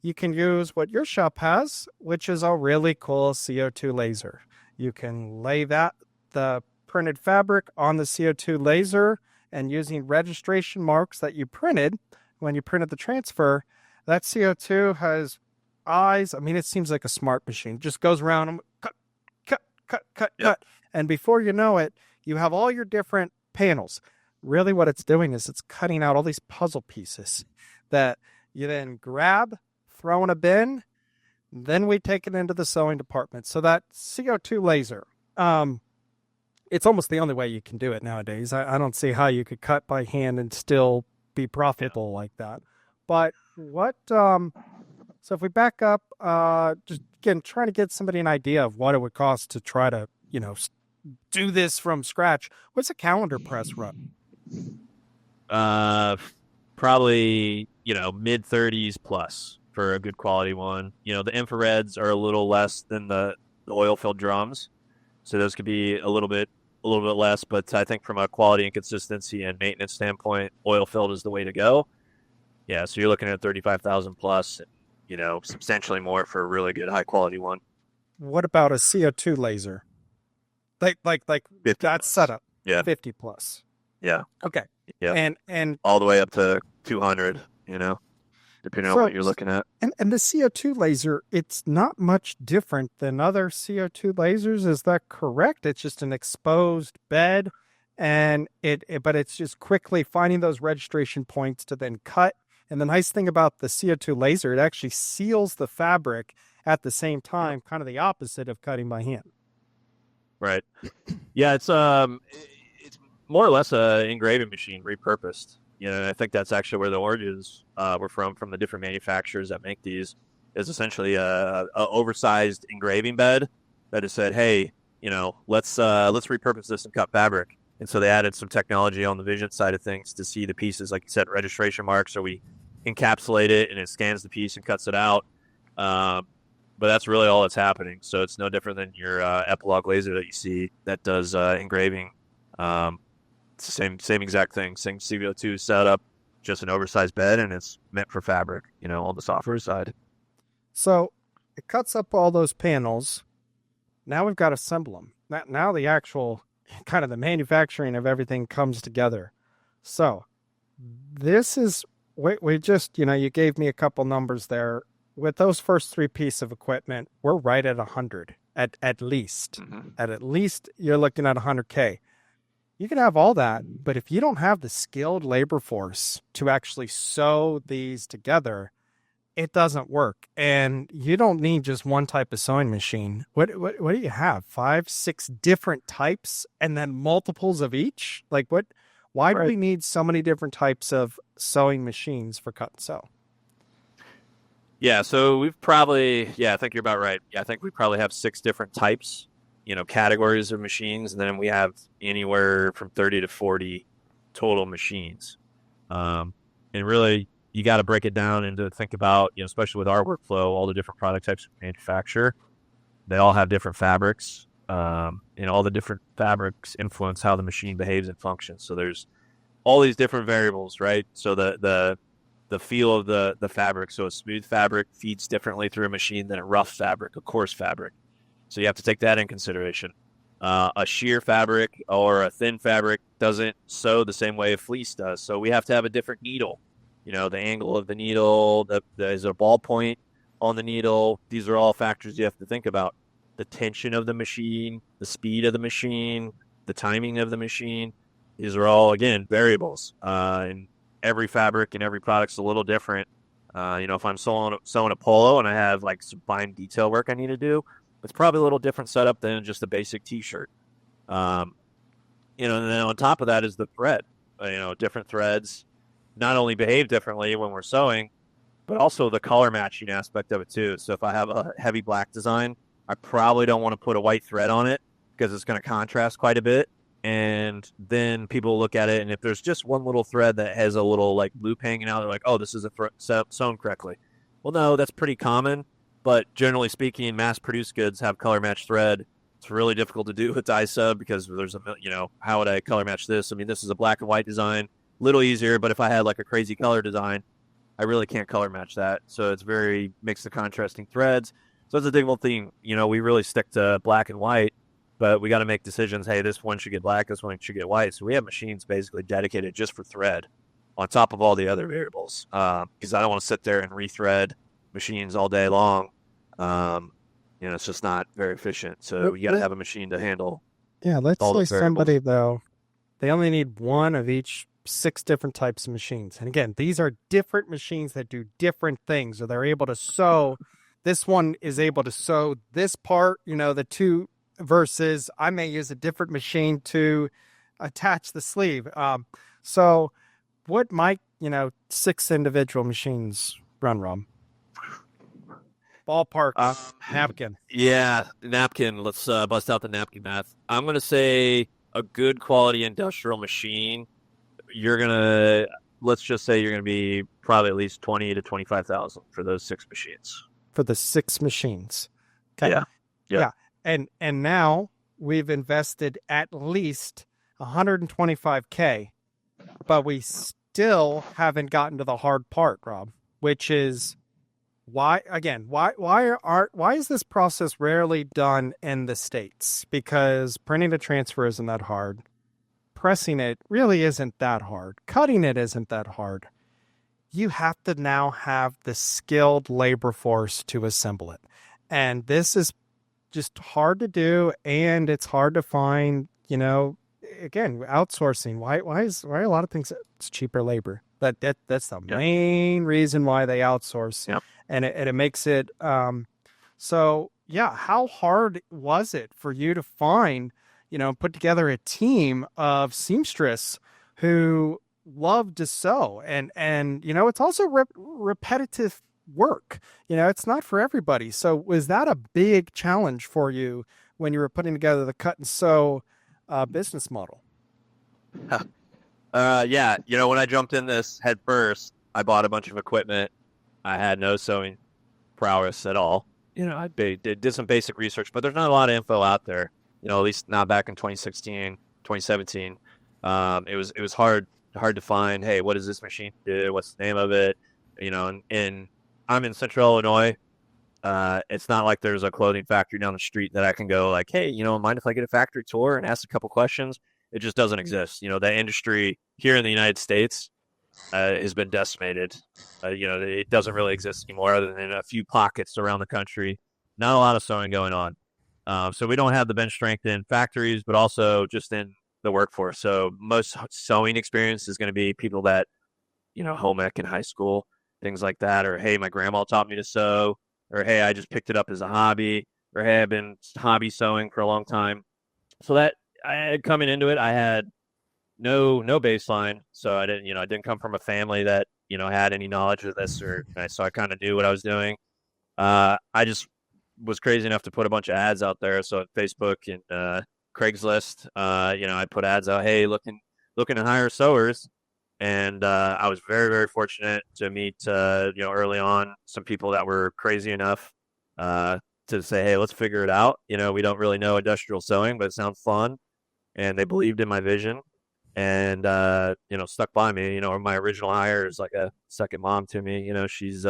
you can use what your shop has, which is a really cool CO2 laser. You can lay the printed fabric on the CO2 laser, and using registration marks that you printed when you printed the transfer, that CO2 has eyes. I mean, it seems like a smart machine. It just goes around and cut. And before you know it, you have all your different panels. Really what it's doing is it's cutting out all these puzzle pieces that you then grab, throw in a bin, then we take it into the sewing department. So that CO2 laser, it's almost the only way you can do it nowadays. I don't see how you could cut by hand and still be profitable like that. But so if we back up, just again, trying to get somebody an idea of what it would cost to try to, do this from scratch. What's a calendar press run? Probably, mid 30s plus for a good quality one. The infrareds are a little less than the oil filled drums. So those could be a little bit less, but I think from a quality and consistency and maintenance standpoint, oil filled is the way to go. Yeah, so you're looking at 35,000 plus, substantially more for a really good high quality one. What about a CO2 laser? Like that setup. Yeah. 50 plus. Yeah. Okay. Yeah. And all the way up to 200, depending on what you're looking at. And the CO2 laser, it's not much different than other CO2 lasers. Is that correct? It's just an exposed bed, and but it's just quickly finding those registration points to then cut. And the nice thing about the CO2 laser, it actually seals the fabric at the same time, kind of the opposite of cutting by hand. Right. Yeah, it's more or less a engraving machine repurposed. I think that's actually where the origins were from the different manufacturers that make these. Is essentially a oversized engraving bed that has said, hey, let's repurpose this and cut fabric. And so they added some technology on the vision side of things to see the pieces, like you said, registration marks, or we encapsulate it and it scans the piece and cuts it out. But that's really all that's happening. So it's no different than your epilogue laser that you see that does engraving. It's the same exact thing. Same CO2 setup, just an oversized bed, and it's meant for fabric, on the software side. So it cuts up all those panels. Now we've got to assemble them. Now the actual kind of the manufacturing of everything comes together. So this is, we just, you gave me a couple numbers there. With those first three pieces of equipment, we're right at 100 at least. Mm-hmm. At least you're looking at 100K. You can have all that, but if you don't have the skilled labor force to actually sew these together, it doesn't work. And you don't need just one type of sewing machine. What do you have? 5, 6 different types and then multiples of each? Like what? Why do we need so many different types of sewing machines for cut and sew? Yeah, so we've probably, I think you're about right. Yeah, I think we probably have 6 different types, categories of machines, and then we have anywhere from 30 to 40 total machines. And really, you got to break it down and to think about, especially with our workflow, all the different product types we manufacture. They all have different fabrics, and all the different fabrics influence how the machine behaves and functions. So there's all these different variables, right? So the feel of the fabric. So a smooth fabric feeds differently through a machine than a rough fabric, a coarse fabric. So you have to take that in consideration. A sheer fabric or a thin fabric doesn't sew the same way a fleece does. So we have to have a different needle. The angle of the needle, is there a ball point on the needle? These are all factors you have to think about. The tension of the machine, the speed of the machine, the timing of the machine. These are all, again, variables. And every fabric and every product's a little different. If I'm sewing a polo and I have like some fine detail work I need to do, it's probably a little different setup than just a basic T-shirt. And then on top of that is the thread. Different threads not only behave differently when we're sewing, but also the color matching aspect of it too. So if I have a heavy black design, I probably don't want to put a white thread on it because it's going to contrast quite a bit. And then people look at it, and if there's just one little thread that has a little like loop hanging out, they're like, oh, this isn't sewn correctly. Well, no, that's pretty common. But generally speaking, mass-produced goods have color-match thread. It's really difficult to do with dye sub because there's how would I color match this? I mean, this is a black and white design, little easier. But if I had like a crazy color design, I really can't color match that. So it's very mix of contrasting threads. So it's a difficult thing. We really stick to black and white, but we got to make decisions. Hey, this one should get black. This one should get white. So we have machines basically dedicated just for thread on top of all the other variables because I don't want to sit there and rethread machines all day long. It's just not very efficient. So you got to have a machine to handle. Yeah, let's say somebody though, they only need one of each 6 different types of machines. And again, these are different machines that do different things. So they're able to sew. This one is able to sew this part, the 2 versus I may use a different machine to attach the sleeve. So what might, 6 individual machines run, Rob? Ballpark napkin. Yeah, napkin. Let's bust out the napkin math. I'm going to say a good quality industrial machine. Let's just say you're going to be probably at least 20 to 25,000 for those 6 machines. For the 6 machines. Okay. Yeah. And now we've invested at least $125K, but we still haven't gotten to the hard part, Rob, which is why is this process rarely done in the States? Because printing to transfer isn't that hard. Pressing it really isn't that hard. Cutting it isn't that hard. You have to now have the skilled labor force to assemble it. And this is just hard to do, and it's hard to find, again, outsourcing. Why are a lot of things it's cheaper labor? That's the main reason why they outsource. Yep. And it makes it so yeah, how hard was it for you to find, put together a team of seamstress who love to sew and it's also repetitive work. It's not for everybody. So was that a big challenge for you when you were putting together the cut and sew business model? Yeah. When I jumped in this head first, I bought a bunch of equipment. I had no sewing prowess at all. I did some basic research, but there's not a lot of info out there, at least not back in 2016, 2017. It was hard to find, hey, what does this machine do? What's the name of it? And I'm in Central Illinois. It's not like there's a clothing factory down the street that I can go like, hey, mind if I get a factory tour and ask a couple questions? It just doesn't exist. The industry here in the United States has been decimated. It doesn't really exist anymore other than in a few pockets around the country. Not a lot of sewing going on. So we don't have the bench strength in factories, but also just in the workforce. So most sewing experience is going to be people that, home ec in high school, things like that. Or, hey, my grandma taught me to sew. Or, hey, I just picked it up as a hobby. Or, hey, I've been hobby sewing for a long time. So that coming into it, I had no baseline. So I didn't come from a family that, had any knowledge of this so I kind of knew what I was doing. I just was crazy enough to put a bunch of ads out there. So on Facebook and Craigslist, I put ads out, hey, looking looking to hire sewers. And I was very, very fortunate to meet, early on some people that were crazy enough to say, hey, let's figure it out. We don't really know industrial sewing, but it sounds fun. And they believed in my vision and, stuck by me. My original hire is like a second mom to me. She's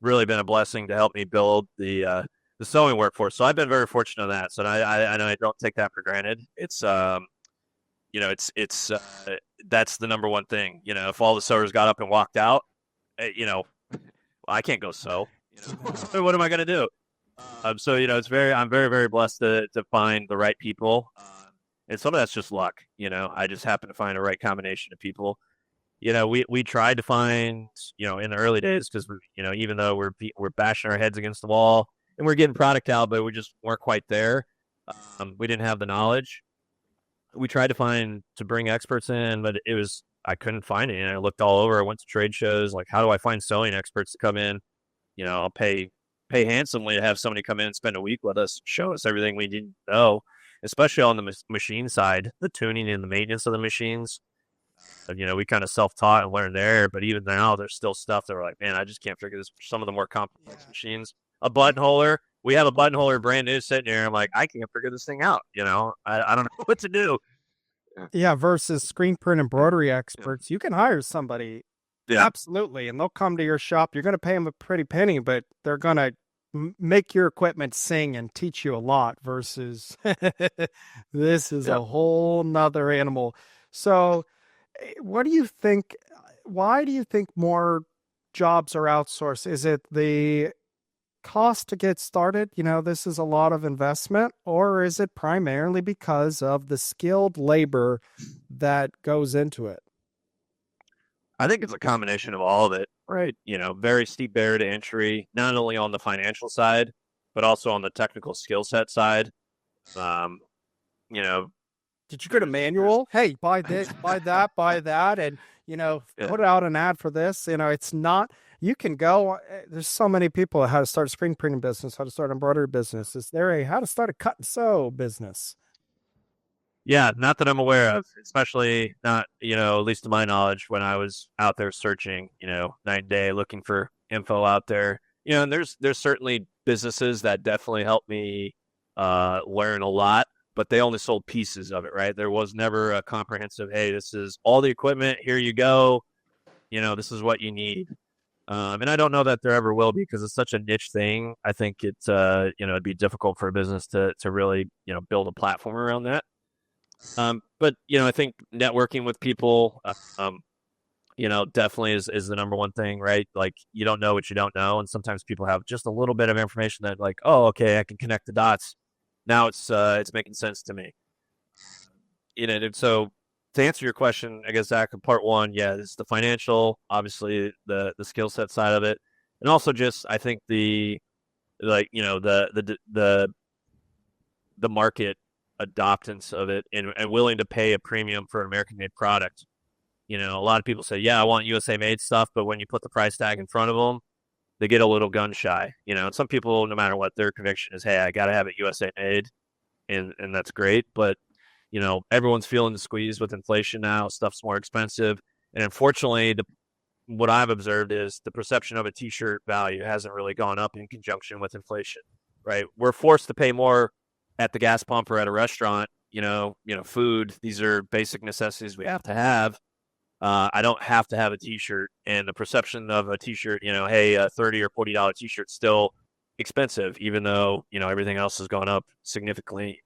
really been a blessing to help me build the sewing workforce. So I've been very fortunate on that. So I know I don't take that for granted. It's that's the number one thing. If all the sewers got up and walked out, I can't go sew. What am I going to do? So I'm very, very blessed to find the right people. And some of that's just luck. I just happen to find the right combination of people. We tried to find, in the early days, because even though we're bashing our heads against the wall and we're getting product out, but we just weren't quite there. We didn't have the knowledge. We tried to bring experts in, but I couldn't find it. And I looked all over. I went to trade shows. Like, how do I find sewing experts to come in? I'll pay handsomely to have somebody come in and spend a week with us, show us everything we didn't know, especially on the machine side, the tuning and the maintenance of the machines. We kind of self-taught and learned there, but even now there's still stuff that we're like, man, I just can't figure this. Some of the more complex machines, a buttonholer. We have a buttonholer brand new sitting here. I'm like, I can't figure this thing out. I don't know what to do. Yeah, versus screen print embroidery experts, you can hire somebody. Yeah. Absolutely. And they'll come to your shop. You're going to pay them a pretty penny, but they're going to make your equipment sing and teach you a lot versus this is a whole nother animal. So what do you think? Why do you think more jobs are outsourced? Is it the cost to get started? This is a lot of investment, or is it primarily because of the skilled labor that goes into it? I think it's a combination of all of it, right? Very steep barrier to entry, not only on the financial side, but also on the technical skill set side. Um, you know, Did you get a manual? Hey, buy this, buy that, and put out an ad for this. It's not. You can go. There's so many people how to start a screen printing business, how to start an embroidery business. Is there how to start a cut and sew business? Yeah, not that I'm aware of, especially not, at least to my knowledge, when I was out there searching, night and day looking for info out there. And there's certainly businesses that definitely helped me learn a lot, but they only sold pieces of it, right? There was never a comprehensive, hey, this is all the equipment, here you go, this is what you need. And I don't know that there ever will be because it's such a niche thing. I think it's it'd be difficult for a business to really, build a platform around that. But I think networking with people, definitely is the number one thing, right? Like you don't know what you don't know, and sometimes people have just a little bit of information that, like, oh, okay, I can connect the dots. Now it's making sense to me. And so to answer your question, I guess Zach, part one, yeah, it's the financial, obviously the skill set side of it, and also just I think the the market adoptance of it and willing to pay a premium for an American made product. A lot of people say, yeah, I want USA made stuff, but when you put the price tag in front of them, they get a little gun shy. And some people, no matter what their conviction is, hey, I got to have it USA made, and that's great. But everyone's feeling the squeeze with inflation now. Stuff's more expensive, and unfortunately, what I've observed is the perception of a T-shirt value hasn't really gone up in conjunction with inflation. Right? We're forced to pay more at the gas pump or at a restaurant. Food. These are basic necessities we have to have. I don't have to have a T-shirt, and the perception of a T-shirt, hey, a $30 or $40 T-shirt's still expensive, even though everything else has gone up significantly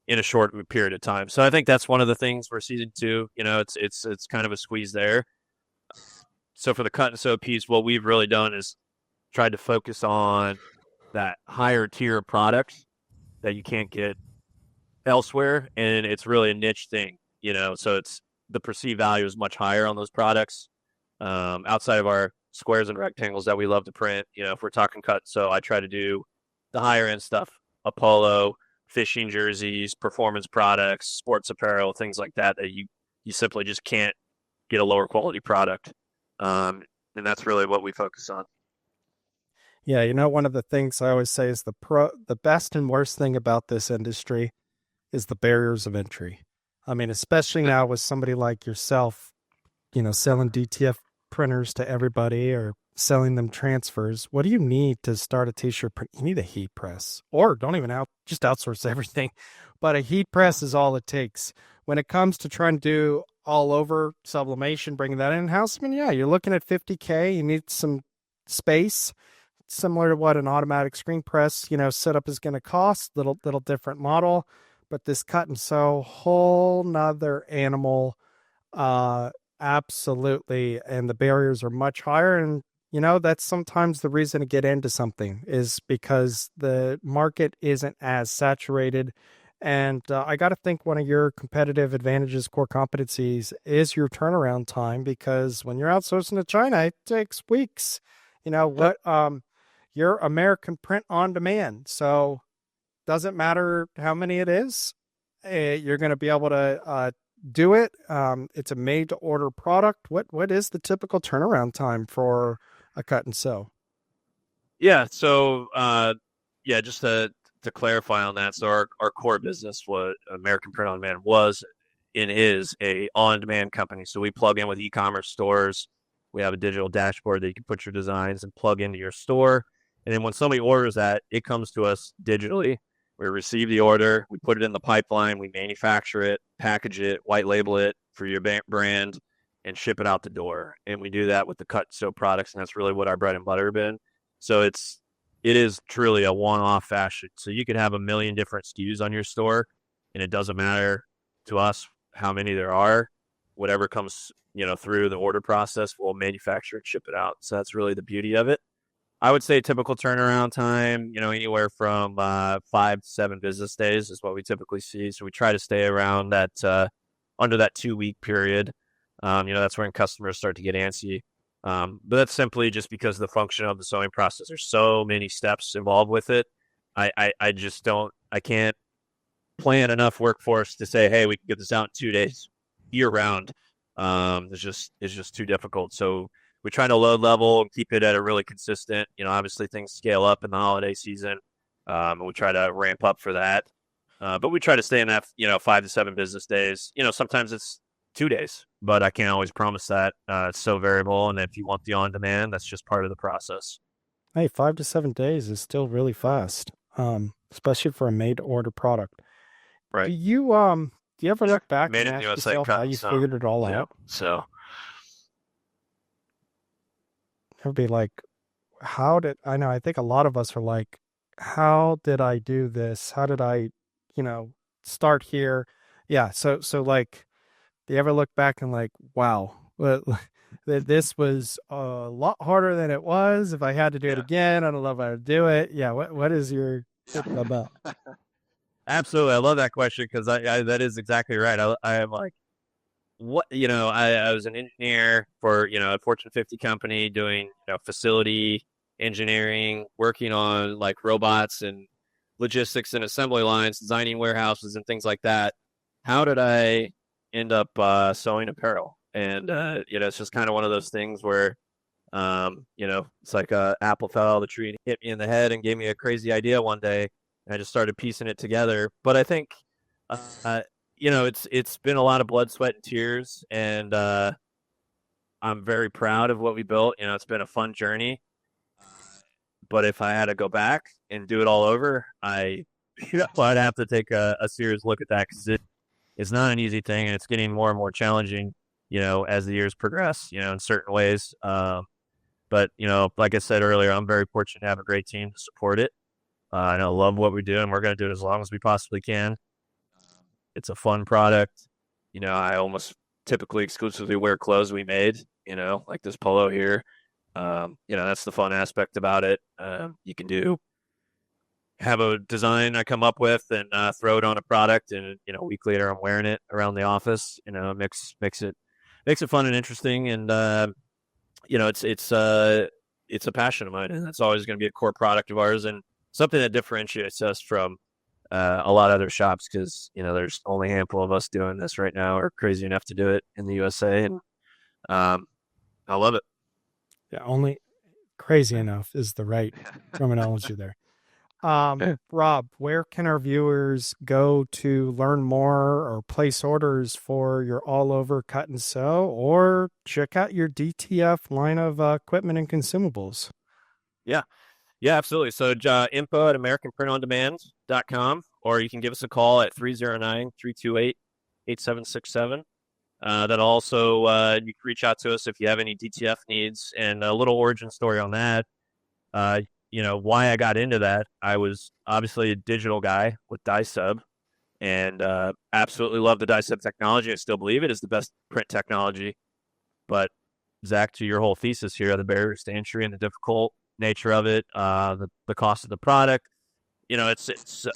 in a short period of time. So I think that's one of the things for season two. It's kind of a squeeze there. So for the cut and sew piece, what we've really done is tried to focus on that higher tier product that you can't get elsewhere, and it's really a niche thing. So it's the perceived value is much higher on those products. Outside of our squares and rectangles that we love to print, if we're talking cut, so I try to do the higher end stuff, a polo, fishing jerseys, performance products, sports apparel, things like that you simply just can't get a lower quality product. And that's really what we focus on. Yeah, one of the things I always say is the best and worst thing about this industry is the barriers of entry. I mean, especially now with somebody like yourself, selling DTF printers to everybody or selling them transfers. What do you need to start a t-shirt print? You need a heat press, or don't even just outsource everything. But a heat press is all it takes. When it comes to trying to do all over sublimation, bringing that in-house, I mean, yeah, you're looking at $50K. You need some space, similar to what an automatic screen press, setup is going to cost. Little different model, but this cut and sew, whole nother animal. Absolutely. And the barriers are much higher. And, that's sometimes the reason to get into something is because the market isn't as saturated. And I got to think one of your competitive advantages, core competencies, is your turnaround time, because when you're outsourcing to China, it takes weeks. You're American print on demand. So doesn't matter how many it is, you're going to be able to do it. It's a made to order product. What is the typical turnaround time for a cut and sew? Yeah. So, just to clarify on that. So our core business, what American Print on Demand was and is a on-demand company. So we plug in with e-commerce stores. We have a digital dashboard that you can put your designs and plug into your store. And then when somebody orders that, it comes to us digitally. We receive the order, we put it in the pipeline, we manufacture it, package it, white label it for your brand, and ship it out the door. And we do that with the cut sew products, and that's really what our bread and butter have been. So it is truly a one-off fashion. So you could have a million different SKUs on your store, and it doesn't matter to us how many there are. Whatever comes, through the order process, we'll manufacture and ship it out. So that's really the beauty of it. I would say typical turnaround time, anywhere from 5 to 7 business days is what we typically see. So we try to stay around that under that 2 week period. That's when customers start to get antsy. But that's simply just because of the function of the sewing process. There's so many steps involved with it. I just I can't plan enough workforce to say, hey, we can get this out in 2 days year round. It's just too difficult. So we try to load level and keep it at a really consistent, obviously things scale up in the holiday season. And we try to ramp up for that. But we try to stay in that, 5 to 7 business days. Sometimes it's 2 days, but I can't always promise that. It's so variable. And if you want the on demand, that's just part of the process. Hey, 5 to 7 days is still really fast, especially for a made to order product. Right. Do you ever look back Made and in the ask USA yourself how you figured it all out? So It would be like, I think a lot of us are like, how did I do this? How did I, start here? Yeah. So like, do you ever look back and like, wow, this was a lot harder than it was. If I had to do it again, I don't know if I would do it. Yeah. What is your tip about? absolutely, I love that question because I that is exactly right. I am like, what I was an engineer for a Fortune 50 company doing facility engineering, working on like robots and logistics and assembly lines, designing warehouses and things like that. How did I end up sewing apparel? And it's just kind of one of those things where it's like a apple fell out of the tree and hit me in the head and gave me a crazy idea one day, and I just started piecing it together. But I think it's been a lot of blood, sweat, and tears, and I'm very proud of what we built. It's been a fun journey. But if I had to go back and do it all over, I'd have to take a serious look at that because it's not an easy thing, and it's getting more and more challenging, as the years progress, in certain ways. But like I said earlier, I'm very fortunate to have a great team to support it. I love what we do, and we're going to do it as long as we possibly can. It's a fun product. I almost typically exclusively wear clothes we made, like this polo here. That's the fun aspect about it. You can have a design I come up with and throw it on a product, and a week later I'm wearing it around the office. Makes it fun and interesting, and it's a passion of mine, and that's always going to be a core product of ours and something that differentiates us from a lot of other shops because there's only a handful of us doing this right now or crazy enough to do it in the USA, and I love it. Yeah, only crazy enough is the right terminology there. Rob, where can our viewers go to learn more or place orders for your all over cut and sew or check out your DTF line of equipment and consumables? Yeah. Yeah, absolutely. So info at AmericanPrintOnDemand.com, or you can give us a call at 309-328-8767. That also, you can reach out to us if you have any DTF needs. And a little origin story on that. Why I got into that. I was obviously a digital guy with DyeSub, and absolutely love the DyeSub technology. I still believe it is the best print technology. But Zach, to your whole thesis here, the barriers to entry and the difficult nature of it, the cost of the product, it's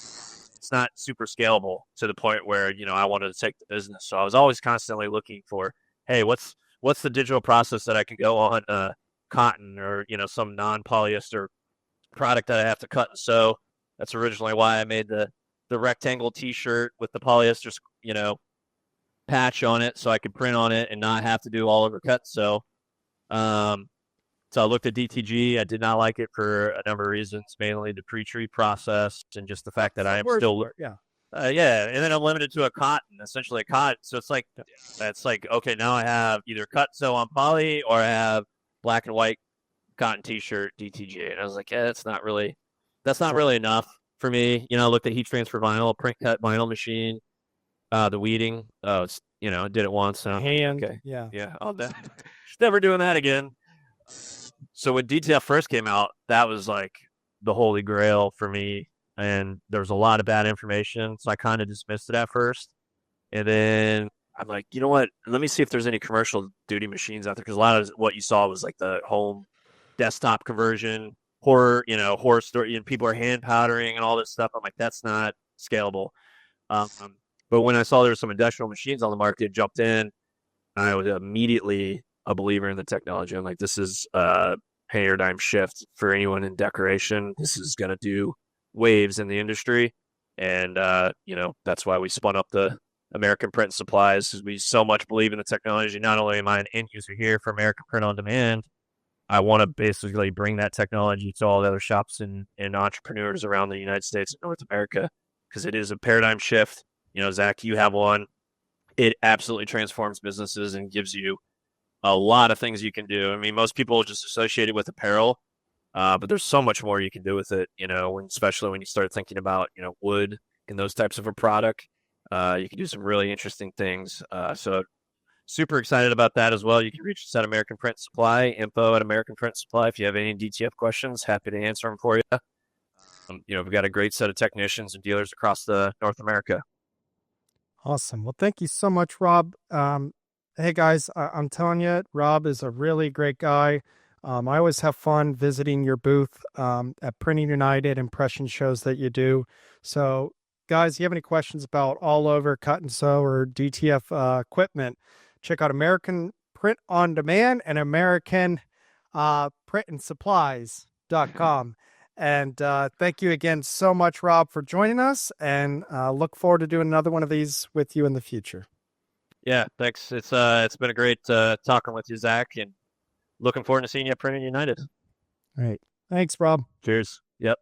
not super scalable to the point where I wanted to take the business. So I was always constantly looking for, hey, what's the digital process that I can go on cotton or some non-polyester product that I have to cut and sew. That's originally why I made the rectangle T-shirt with the polyester patch on it, so I could print on it and not have to do all over cut. So I looked at DTG. I did not like it for a number of reasons, mainly the pre-treat process and just the fact that I am still and then I'm limited to essentially a cotton. So it's like okay, now I have either cut sew on poly or I have black and white cotton T-shirt DTG, and I was like, that's not really enough for me. I looked at heat transfer vinyl, print cut vinyl machine, the weeding. I did it once. Hand, okay, yeah, I'll never doing that again. So when DTF first came out, that was like the holy grail for me, and there was a lot of bad information, so I kind of dismissed it at first, and then I'm like, you know what? Let me see if there's any commercial duty machines out there, because a lot of what you saw was like the home desktop conversion, horror story, and people are hand powdering and all this stuff. I'm like, that's not scalable. But when I saw there were some industrial machines on the market, I jumped in. I was immediately a believer in the technology. I'm like, this is a paradigm shift for anyone in decoration. This is going to do waves in the industry. And, that's why we spun up the American Print and Supplies, because we so much believe in the technology. Not only am I an end user here for American Print on Demand, I want to basically bring that technology to all the other shops and entrepreneurs around the United States and North America, because it is a paradigm shift. Zach, you have one. It absolutely transforms businesses and gives you a lot of things you can do. I mean, most people just associate it with apparel, but there's so much more you can do with it, especially when you start thinking about, wood and those types of a product. You can do some really interesting things. So super excited about that as well. You can reach us at American Print Supply, info at American Print Supply. If you have any DTF questions, happy to answer them for you. We've got a great set of technicians and dealers across North America. Awesome. Well, thank you so much, Rob. Hey guys, I'm telling you, Rob is a really great guy. I always have fun visiting your booth at Printing United, impression shows that you do. So guys, you have any questions about all over cut and sew or DTF equipment, check out American Print on Demand and American Print and Supplies.com. And thank you again so much, Rob, for joining us, and look forward to doing another one of these with you in the future. Yeah, thanks. It's been a great talking with you, Zach, and looking forward to seeing you at Printing United. All right. Thanks, Rob. Cheers. Yep.